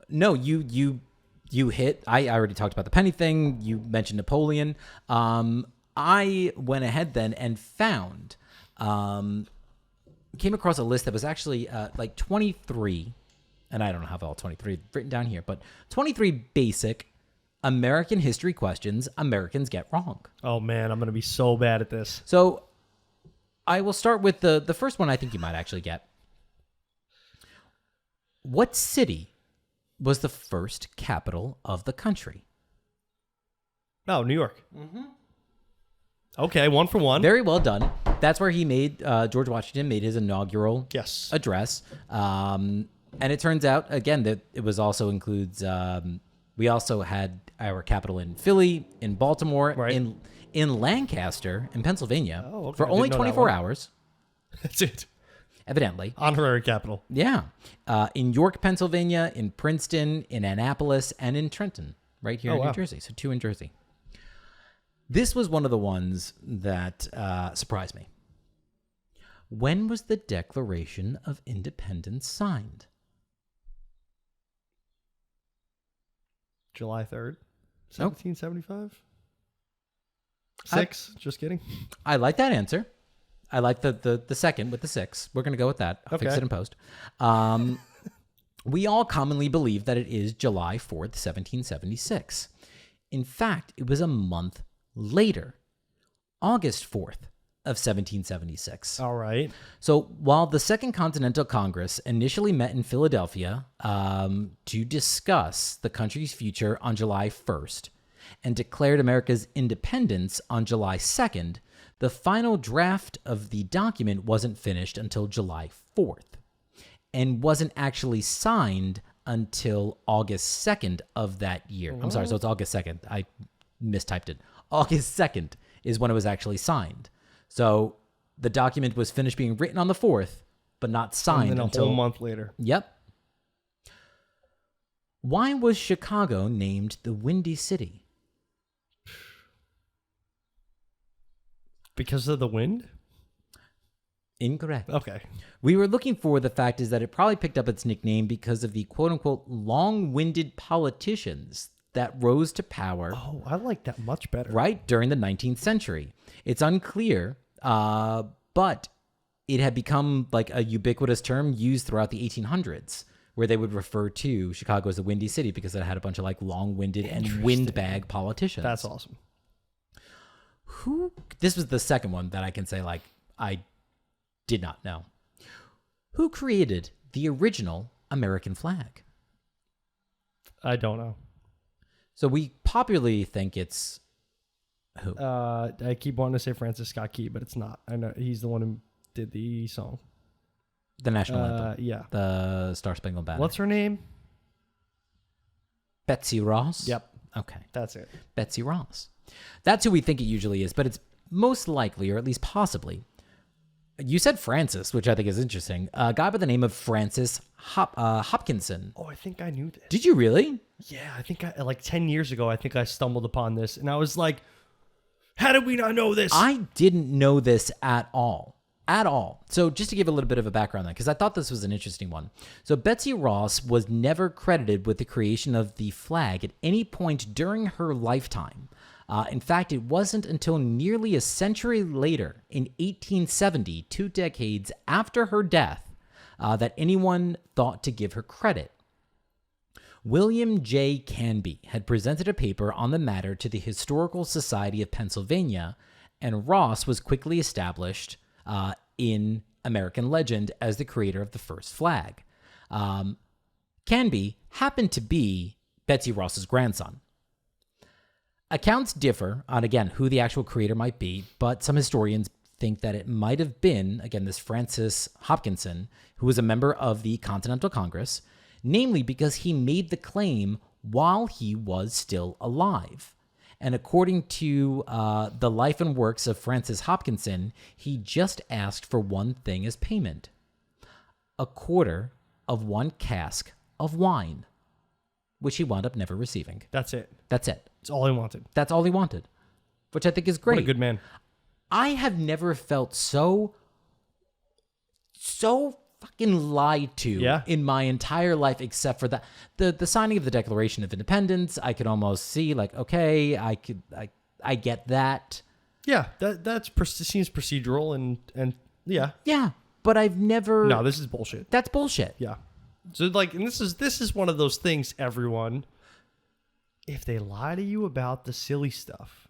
No, you hit... I already talked about the penny thing. You mentioned Napoleon. I went ahead then and found... came across a list that was actually like 23... And I don't have all 23 written down here, but 23 basic American history questions Americans get wrong. Oh, man, I'm going to be so bad at this. So I will start with the first one I think you might actually get. What city was the first capital of the country? Oh, New York. Mm-hmm. Okay, 1 for 1. Very well done. That's where he made, George Washington made his inaugural address. And it turns out, again, that it was also includes, we also had our capital in Philly, in Baltimore, in Lancaster, in Pennsylvania, for only 24 hours. That's it. Evidently. Honorary capital. Yeah. In York, Pennsylvania, in Princeton, in Annapolis, and in Trenton, right here in New Jersey. So 2 in Jersey. This was one of the ones that surprised me. When was the Declaration of Independence signed? July 3rd, 1775? 6? Just kidding. I like that answer. I like the second with the 6. We're going to go with that. I'll fix it in post. We all commonly believe that it is July 4th, 1776. In fact, it was a month later, August 4th, of 1776. All right. So while the Second Continental Congress initially met in Philadelphia to discuss the country's future on July 1st and declared America's independence on July 2nd, the final draft of the document wasn't finished until July 4th and wasn't actually signed until August 2nd of that year. I'm sorry, so it's August 2nd. I mistyped it. August 2nd is when it was actually signed. So the document was finished being written on the 4th, but not signed and then until a whole month later. Yep. Why was Chicago named the Windy City? Because of the wind? Incorrect. Okay. We were looking for the fact is that it probably picked up its nickname because of the quote-unquote long-winded politicians that rose to power. Oh, I like that much better. Right during the 19th century. It's unclear, but it had become like a ubiquitous term used throughout the 1800s, where they would refer to Chicago as the Windy City because it had a bunch of like long-winded and windbag politicians. That's awesome. This was the second one that I can say like I did not know. Who created the original American flag? I don't know. So we popularly think it's who? I keep wanting to say Francis Scott Key, but it's not. I know he's the one who did the song. The national anthem. Yeah. The Star Spangled Banner. What's her name? Betsy Ross? Yep. Okay. That's it. Betsy Ross. That's who we think it usually is, but it's most likely, or at least possibly. You said Francis, which I think is interesting. A guy by the name of Francis Hopkinson. Oh, I think I knew this. Did you really? Yeah, I think like 10 years ago, I think I stumbled upon this, and I was like, how did we not know this? I didn't know this at all. At all. So just to give a little bit of a background on that, because I thought this was an interesting one. So Betsy Ross was never credited with the creation of the flag at any point during her lifetime. In fact, it wasn't until nearly a century later, in 1870, 2 decades after her death, that anyone thought to give her credit. William J. Canby had presented a paper on the matter to the Historical Society of Pennsylvania, and Ross was quickly established in American legend as the creator of the first flag. Canby happened to be Betsy Ross's grandson. Accounts differ on, again, who the actual creator might be, but some historians think that it might have been, again, this Francis Hopkinson, who was a member of the Continental Congress, namely because he made the claim while he was still alive. And according to the life and works of Francis Hopkinson, he just asked for one thing as payment: a quarter of 1 cask of wine, which he wound up never receiving. That's it. That's it. That's all I wanted. That's all he wanted, which I think is great. What a good man. I have never felt so fucking lied to in my entire life, except for that the signing of the Declaration of Independence. I could almost see like, okay, I get that. Yeah, that seems procedural and yeah. Yeah, but I've never. No, this is bullshit. That's bullshit. Yeah. So like, and this is one of those things, everyone. If they lie to you about the silly stuff,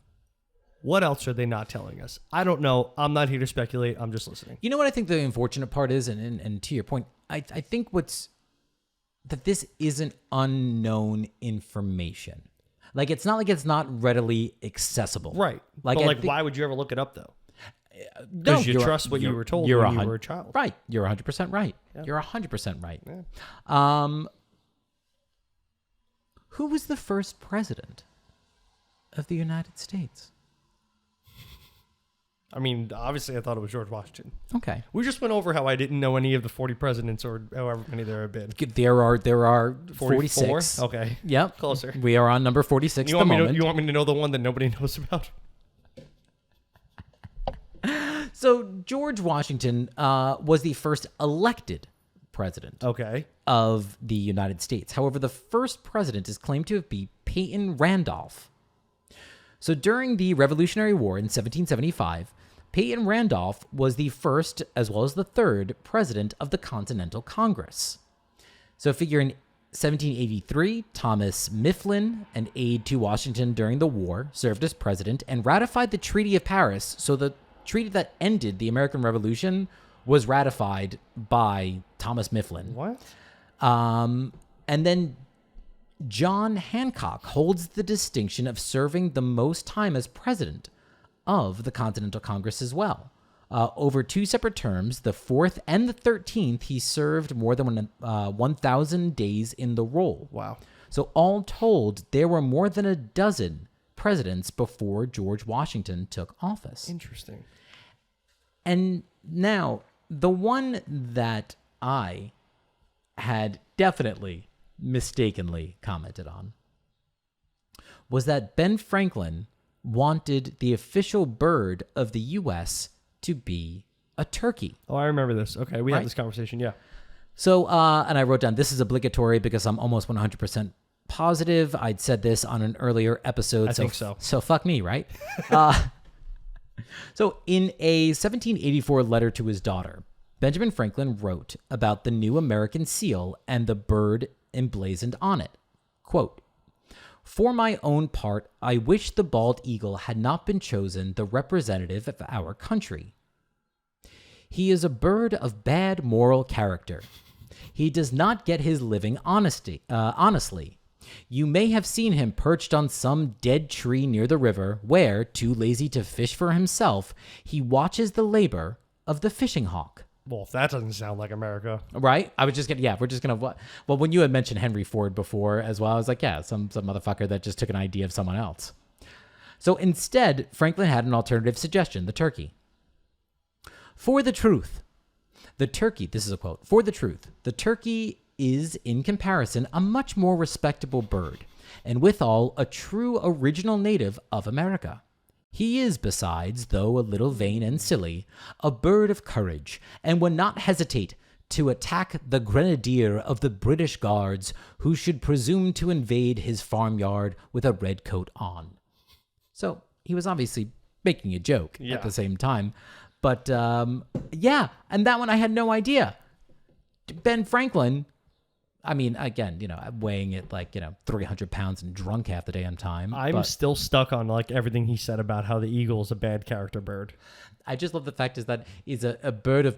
what else are they not telling us? I don't know. I'm not here to speculate. I'm just listening. You know what I think the unfortunate part is, and to your point, I think that this isn't unknown information. Like, it's not like it's not readily accessible. Right. Like, but why would you ever look it up, though? No, Because you trust what you were told when you were a child. Right. You're 100% right. Yeah. You're 100% right. Yeah. Who was the first president of the United States? I mean, obviously, I thought it was George Washington. Okay. We just went over how I didn't know any of the 40 presidents or however many there have been. There are 46. Okay. Yep. Closer. We are on number 46 at the moment. You want me to know the one that nobody knows about? So George Washington was the first elected president of the United States. However, the first president is claimed to be Peyton Randolph. So during the Revolutionary War in 1775, Peyton Randolph was the first, as well as the third, president of the Continental Congress. So figure in 1783, Thomas Mifflin, an aide to Washington during the war, served as president and ratified the Treaty of Paris so that treaty that ended the American Revolution was ratified by Thomas Mifflin. What? And then John Hancock holds the distinction of serving the most time as president of the Continental Congress as well. Over 2 separate terms, the 4th and the 13th, he served more than 1,000 days in the role. Wow. So all told, there were more than a dozen presidents before George Washington took office. Interesting. And now, the one that I had definitely mistakenly commented on was that Ben Franklin wanted the official bird of the U.S. to be a turkey. Oh, I remember this. Okay, we Right? had this conversation. Yeah. So, and I wrote down, this is obligatory because I'm almost 100% positive. I'd said this on an earlier episode. I think so. So fuck me, right? So in a 1784 letter to his daughter, Benjamin Franklin wrote about the new American seal and the bird emblazoned on it. Quote, "For my own part, I wish the bald eagle had not been chosen the representative of our country. He is a bird of bad moral character. He does not get his living honestly. You may have seen him perched on some dead tree near the river, where, too lazy to fish for himself, he watches the labor of the fishing hawk." Well, if that doesn't sound like America. Right? I was just gonna, we're just gonna, well, when you had mentioned Henry Ford before as well, I was like, yeah, some motherfucker that just took an idea of someone else. So instead, Franklin had an alternative suggestion, the turkey. "For the truth, the turkey," this is a quote, "for the truth, the turkey is, in comparison, a much more respectable bird, and withal a true original native of America. He is, besides, though a little vain and silly, a bird of courage, and would not hesitate to attack the grenadier of the British Guards who should presume to invade his farmyard with a red coat on." So he was obviously making a joke Yeah. at the same time. But yeah, and that one I had no idea. Ben Franklin, I mean, again, I'm weighing it like, 300 pounds and drunk half the damn time. I'm but still stuck on like everything he said about how the eagle is a bad character bird. I just love the fact is that he's a bird of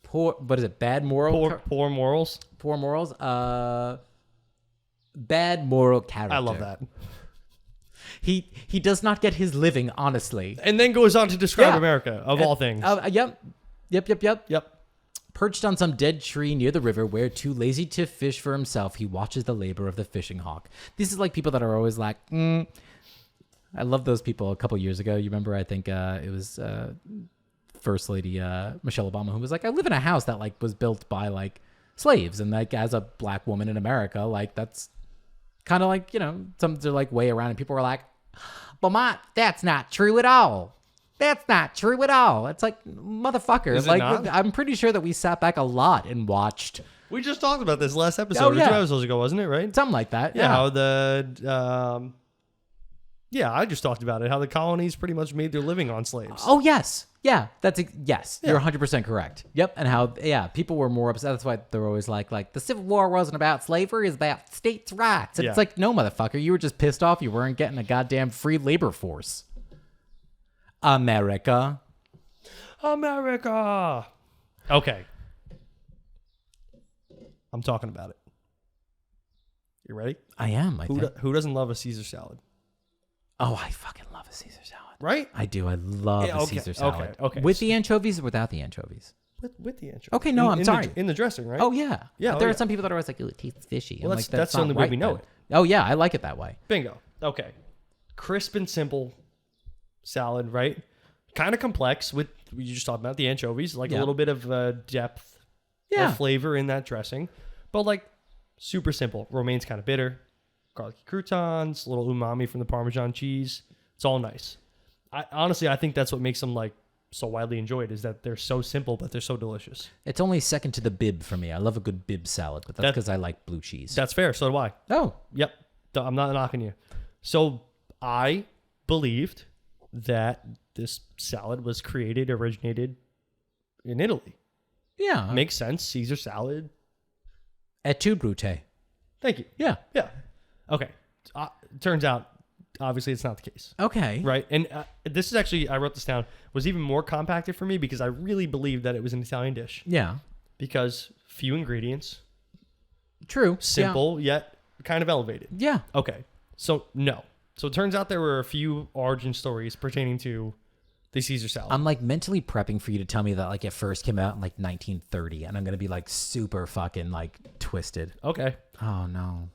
poor, what is it, bad moral? Poor morals. Poor morals? Bad moral character. I love that. He does not get his living honestly. And then goes on to describe Yeah. America, of all things. Yep. Yep. Perched on some dead tree near the river, where, too lazy to fish for himself, he watches the labor of the fishing hawk. This is like people that are always like, I love those people. A couple years ago, you remember, I think it was First Lady Michelle Obama, who was like, I live in a house that like was built by like slaves, and like as a black woman in America, like that's kind of like, some are like way around, and people were like, but that's not true at all. That's not true at all. It's like, motherfucker. Is it like, not? I'm pretty sure that we sat back a lot and watched We just talked about this last episode, Oh, or yeah. 2 episodes ago, wasn't it? Right? something like that. Yeah. How the I just talked about it. How the colonies pretty much made their living on slaves. Oh, yes. Yeah. Yes. Yeah. You're 100% correct. Yep. And how, people were more upset. That's why they're always like the Civil War wasn't about slavery, it's about states' rights. And Yeah. it's like, no, motherfucker. You were just pissed off you weren't getting a goddamn free labor force. America. Okay. I'm talking about it. You ready? I am, I think. Who doesn't love a Caesar salad? Oh, I fucking love a Caesar salad. Right? I do. I love Yeah, a okay, Caesar salad. okay. With the anchovies or without the anchovies? With the anchovy. Okay, no, I'm sorry. In the dressing, right? Oh, yeah. Yeah, But oh, there yeah. are some people that are always like, ooh, it tastes fishy. Well, I'm that's like, the only way we know it. Oh, yeah. I like it that way. Bingo. Okay. Crisp and simple salad, right? Kind of complex with, you just talked about the anchovies, like a Yeah. little bit of depth Yeah. of flavor in that dressing. But like super simple. Romaine's kind of bitter. Garlicky croutons, a little umami from the Parmesan cheese. It's all nice. I think that's what makes them like so widely enjoyed, is that they're so simple, but they're so delicious. It's only second to the bib for me. I love a good bib salad, but that's because I like blue cheese. That's fair. So do I. Oh. Yep. I'm not knocking you. So I believed that this salad was originated in Italy. Yeah. Makes sense. Caesar salad. Et tu, Brute. Thank you. Yeah. Yeah. Okay. Turns out obviously it's not the case. Okay. Right. And this is actually, I wrote this down, was even more compacted for me because I really believed that it was an Italian dish. Yeah. Because few ingredients. True. Simple, yet kind of elevated. Yeah. Okay. So, no. So it turns out there were a few origin stories pertaining to the Caesar salad. I'm like mentally prepping for you to tell me that like it first came out in like 1930 and I'm going to be like super fucking like twisted. Okay. Oh no.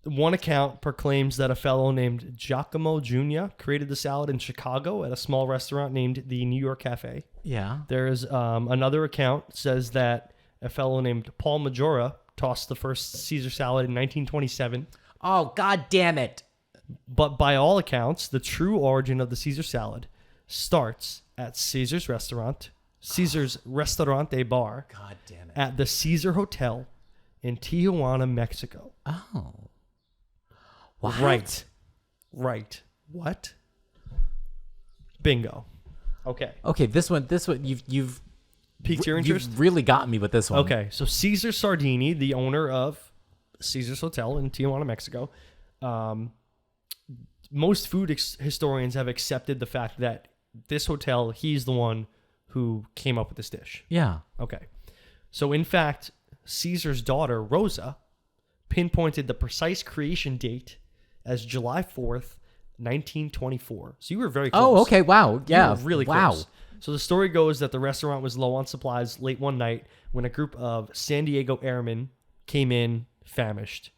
One account proclaims that a fellow named Giacomo Jr. created the salad in Chicago at a small restaurant named the New York Cafe. Yeah. There's another account says that a fellow named Paul Majora tossed the first Caesar salad in 1927. Oh, God damn it. But by all accounts, the true origin of the Caesar salad starts at Caesar's Restaurante Bar. God damn it. At the Caesar Hotel in Tijuana, Mexico. Oh. What? Right. What? Bingo. Okay. Okay, this one you've Piqued your interest? You've really gotten me with this one. Okay, so Cesar Sardini, the owner of Caesar's Hotel in Tijuana, Mexico, most food historians have accepted the fact that this hotel, he's the one who came up with this dish. Yeah. Okay. So, in fact, Caesar's daughter, Rosa, pinpointed the precise creation date as July 4th, 1924. So you were very close. Oh, okay. Wow. Yeah. You were really wow. close. So the story goes that the restaurant was low on supplies late one night when a group of San Diego airmen came in famished.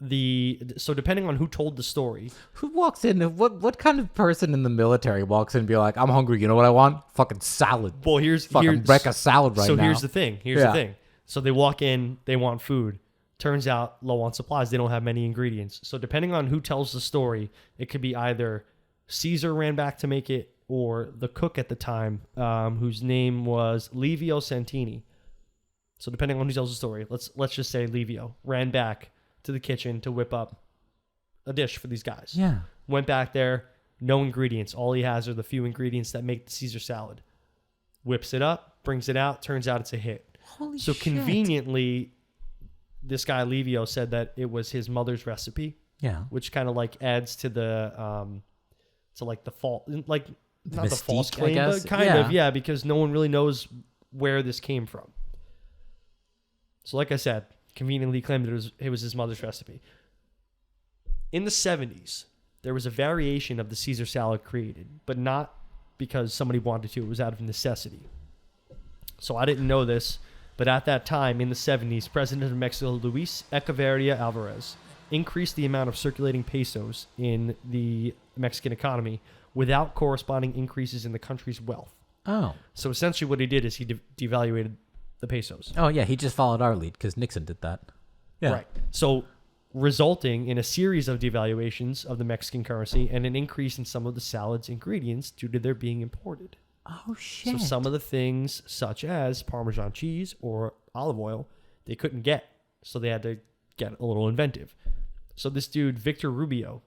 So depending on who told the story, Who walks in? What kind of person in the military walks in and be like, I'm hungry. You know what I want? Fucking salad. well, here's wreck a salad right so now. here's the thing. So they walk in, they want food. Turns out low on supplies. They don't have many ingredients. So depending on who tells the story, it could be either Caesar ran back to make it or the cook at the time, whose name was Livio Santini. So depending on who tells the story, let's just say Livio ran back to the kitchen to whip up a dish for these guys. Yeah. Went back there, no ingredients. All he has are the few ingredients that make the Caesar salad. Whips it up, brings it out, turns out it's a hit. Holy so shit. Conveniently, this guy Livio said that it was his mother's recipe. Yeah. Which kind of like adds to the to like the fault, like not Mystique, the false I claim, guess. but kind of, yeah, because no one really knows where this came from. So like I said, conveniently claimed it was his mother's recipe. In the 70s, there was a variation of the Caesar salad created, but not because somebody wanted to. It was out of necessity. So I didn't know this, but at that time, in the 70s, President of Mexico, Luis Echeverria Alvarez, increased the amount of circulating pesos in the Mexican economy without corresponding increases in the country's wealth. Oh. So essentially what he did is he devaluated the pesos. Oh, yeah. He just followed our lead because Nixon did that. Yeah. Right. So resulting in a series of devaluations of the Mexican currency and an increase in some of the salad's ingredients due to their being imported. Oh, shit. So some of the things, such as Parmesan cheese or olive oil, they couldn't get. So they had to get a little inventive. So this dude, Victor Rubio,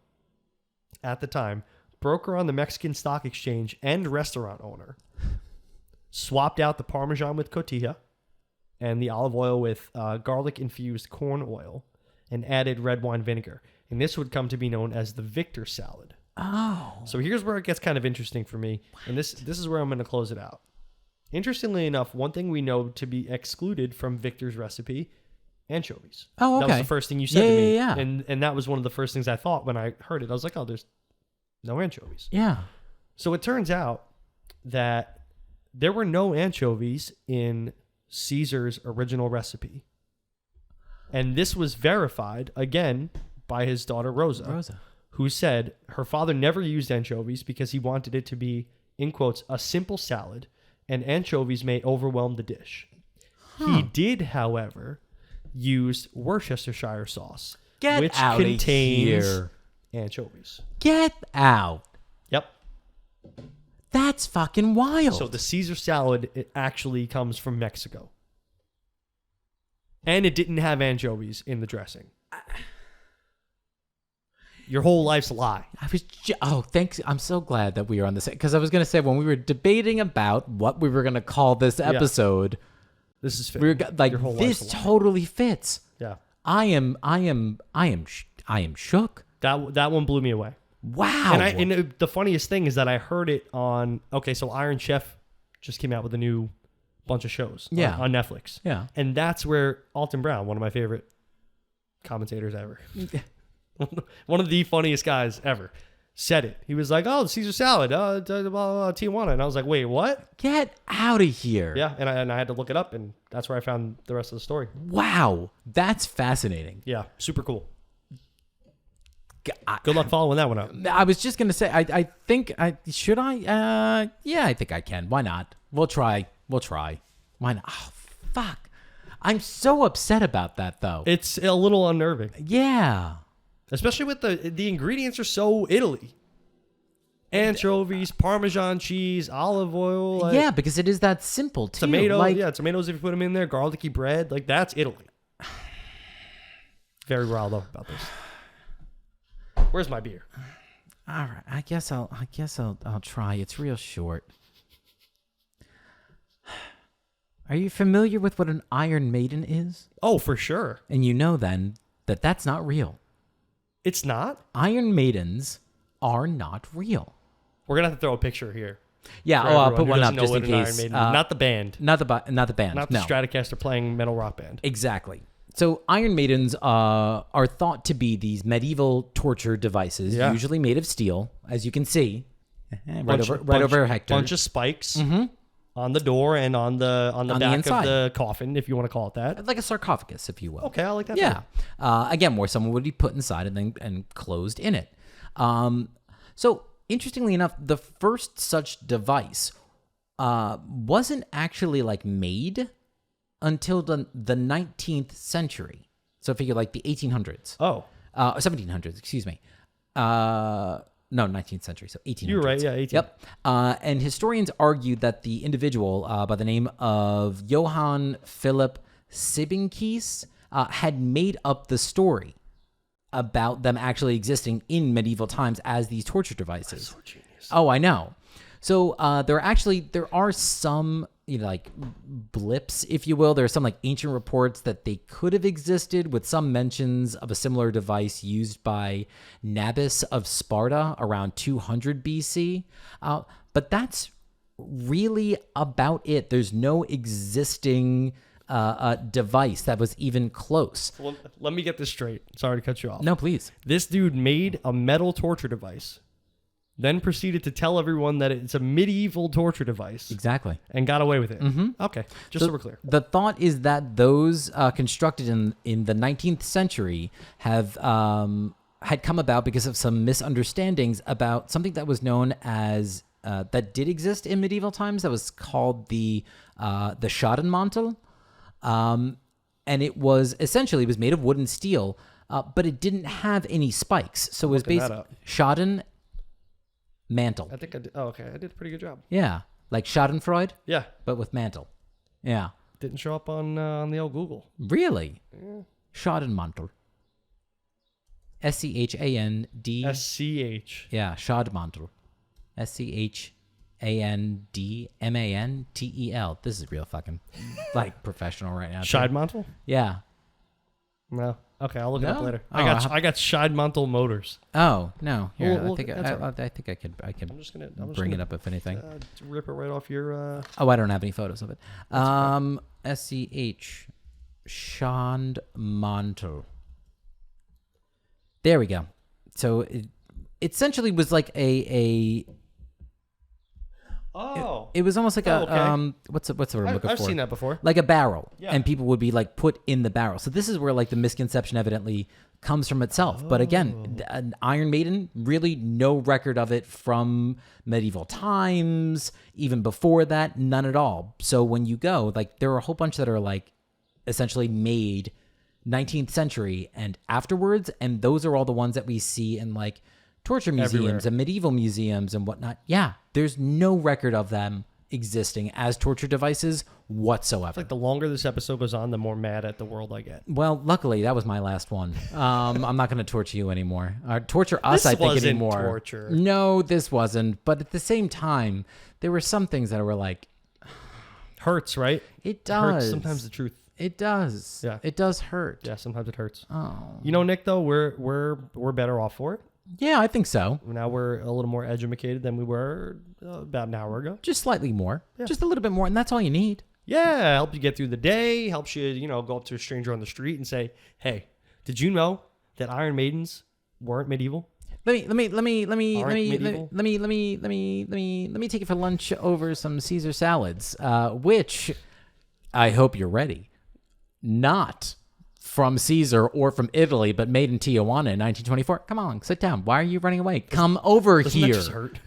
at the time, broker on the Mexican Stock Exchange and restaurant owner, swapped out the Parmesan with cotija and the olive oil with garlic-infused corn oil and added red wine vinegar. And this would come to be known as the Victor salad. Oh. So here's where it gets kind of interesting for me. And this is where I'm going to close it out. Interestingly enough, one thing we know to be excluded from Victor's recipe, anchovies. Oh, okay. That was the first thing you said to me. Yeah. And that was one of the first things I thought when I heard it. I was like, oh, there's no anchovies. Yeah. So it turns out that there were no anchovies in Caesar's original recipe. And this was verified, again, by his daughter Rosa, who said her father never used anchovies because he wanted it to be, in quotes, a simple salad, and anchovies may overwhelm the dish. He did, however, use Worcestershire sauce, which contains anchovies. Get out. Yep. That's fucking wild. So the Caesar salad, it actually comes from Mexico. And it didn't have anchovies in the dressing. Your whole life's a lie. Thanks. I'm so glad that we are on this. Because I was going to say, when we were debating about what we were going to call this episode, this is fit. we were like, this totally fits. Yeah. I am shook. That one blew me away. Wow. And the funniest thing is that I heard it on. Okay, so Iron Chef just came out with a new bunch of shows. Yeah. On Netflix. Yeah. And that's where Alton Brown, one of my favorite commentators ever, one of the funniest guys ever, said it. He was like, "Oh, Caesar salad, Tijuana," and I was like, "Wait, what?" Get out of here. Yeah, and I had to look it up, and that's where I found the rest of the story. Wow. That's fascinating. Yeah, super cool. Good luck following that one up. I was just going to say, I think, should I? Yeah, I think I can. Why not? We'll try. Why not? Oh, fuck. I'm so upset about that, though. It's a little unnerving. Yeah. Especially with the ingredients are so Italy. Anchovies, Parmesan cheese, olive oil. Yeah, because it is that simple, too. Tomatoes if you put them in there, garlicky bread. Like, that's Italy. Very riled up about this. Where's my beer? All right, I guess I'll try. It's real short. Are you familiar with what an Iron Maiden is? Oh, for sure. And you know then that that's not real. It's not? Iron Maidens are not real. We're going to have to throw a picture here. Yeah, I'll put one up just in case. Not the band. Not the band. Not the No. Stratocaster playing metal rock band. Exactly. So Iron Maidens are thought to be these medieval torture devices, usually made of steel, as you can see, over Hector. Bunch of spikes on the door and on the back of the coffin, if you want to call it that. Like a sarcophagus, if you will. Okay, I like that. Yeah. Again, where someone would be put inside and closed in it. So interestingly enough, the first such device wasn't actually like made until the 19th century. So figure like the 1800s. Oh. 1700s, excuse me. No, 19th century, so 1800s. You're right, yeah, 18. Yep. And historians argue that the individual by the name of Johann Philipp Siebenkees had made up the story about them actually existing in medieval times as these torture devices. That's so genius. Oh, I know. So there are some like blips, if you will. There are some like ancient reports that they could have existed, with some mentions of a similar device used by Nabis of Sparta around 200 BC. But that's really about it. There's no existing device that was even close. Well, let me get this straight. Sorry to cut you off. No, please. This dude made a metal torture device, then proceeded to tell everyone that it's a medieval torture device. Exactly. And got away with it. Mm-hmm. Okay, so we're clear. The thought is that those constructed in the 19th century had come about because of some misunderstandings about something that was known as that did exist in medieval times, that was called the Schadenmantel. And it was made of wood and steel, but it didn't have any spikes. So it was basically Schaden mantle. I think I did. Oh, okay. I did a pretty good job. Yeah. Like Schadenfreude? Yeah. But with mantle. Yeah. Didn't show up on the old Google. Really? Yeah. Schadenmantel. S-C-H-A-N-D. S-C-H. Yeah, Schadenmantel. S-C-H-A-N-D-M-A-N-T-E-L. This is real fucking like professional right now. Scheidmantel? Yeah. No. Okay, I'll look it up later. Oh, I got Scheidmantel motors. Oh no! Here, Well, I think I could I'm bring it up if anything. Rip it right off your. Oh, I don't have any photos of it. S-C-H Schadenmantel. There we go. So it essentially was like a. Oh. It was almost like okay. What's the word I'm looking for? I've seen that before. Like a barrel, yeah. And people would be like put in the barrel. So this is where like the misconception evidently comes from itself. But again, an Iron Maiden, really no record of it from medieval times, even before that, none at all. So when you go, like there are a whole bunch that are like essentially made 19th century and afterwards, and those are all the ones that we see in like torture museums and medieval museums and whatnot. Yeah, there's no record of them existing as torture devices whatsoever. It's like the longer this episode goes on, the more mad at the world I get. Well, luckily, that was my last one. I'm not going to torture you anymore. Torture us, I think, anymore. This wasn't torture. No, this wasn't. But at the same time, there were some things that were like... Hurts, right? It does. Hurts sometimes the truth. It does. Yeah. It does hurt. Yeah, sometimes it hurts. Oh. You know, Nick, though, we're better off for it. Yeah, I think so. Now we're a little more educated than we were about an hour ago. Just slightly more. Yeah. Just a little bit more, and that's all you need. Yeah, help you get through the day. Helps you, go up to a stranger on the street and say, "Hey, did you know that Iron Maidens weren't medieval?" Let me medieval? take you for lunch over some Caesar salads, which I hope you're ready. Not from Caesar or from Italy, but made in Tijuana in 1924. Come on, sit down. Why are you running away? Come over Doesn't here. that just hurt?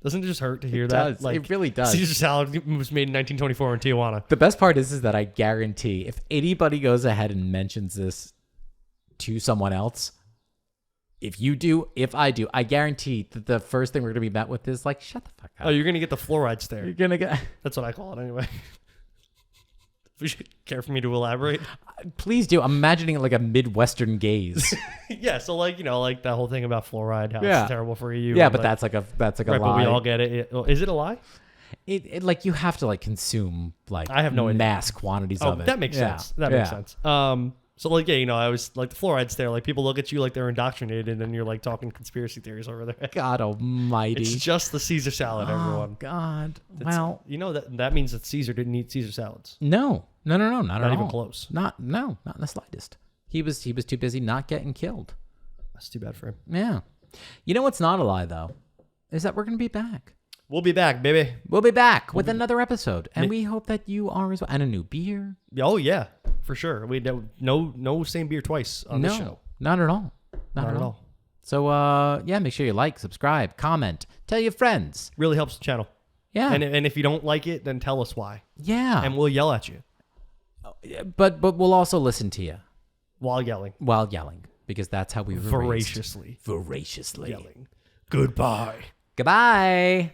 Doesn't it just hurt to hear It that? does. It really does. Caesar salad was made in 1924 in Tijuana. The best part is that I guarantee if anybody goes ahead and mentions this to someone else, if you do, if I do, I guarantee that the first thing we're going to be met with is like, shut the fuck up. Oh, you're going to get the fluoride stare. You're going to get... That's what I call it anyway. Would you care for me to elaborate? Please do. I'm imagining it like a Midwestern gaze. Yeah, so like that whole thing about fluoride, how Yeah. it's terrible for you. Yeah, and, but like, that's like a right, lie. but we all get it. Is it a lie? It like you have to like consume like I have no idea. mass quantities Oh, of it. that makes Yeah. sense. That makes Yeah. sense. So like, yeah, I was like the fluoride stare. Like people look at you like they're indoctrinated, and you're like talking conspiracy theories over there. God almighty. It's just the Caesar salad, Oh, everyone. God. It's- Well, that means that Caesar didn't eat Caesar salads. no, not at Not all. even close. Not in the slightest. He was too busy not getting killed. That's too bad for him. Yeah. You know what's not a lie though, is that we're gonna be back. We'll be back, baby. We'll be back with another episode, and we hope that you are as well. And a new beer. Oh yeah, for sure. We no same beer twice on this show. Not at all. Not at all. So yeah, make sure you like, subscribe, comment, tell your friends. Really helps the channel. Yeah. And if you don't like it, then tell us why, Yeah. and we'll yell at you But we'll also listen to you while yelling, while yelling, because that's how we were raised. voraciously Voraciously. yelling. Goodbye. Goodbye.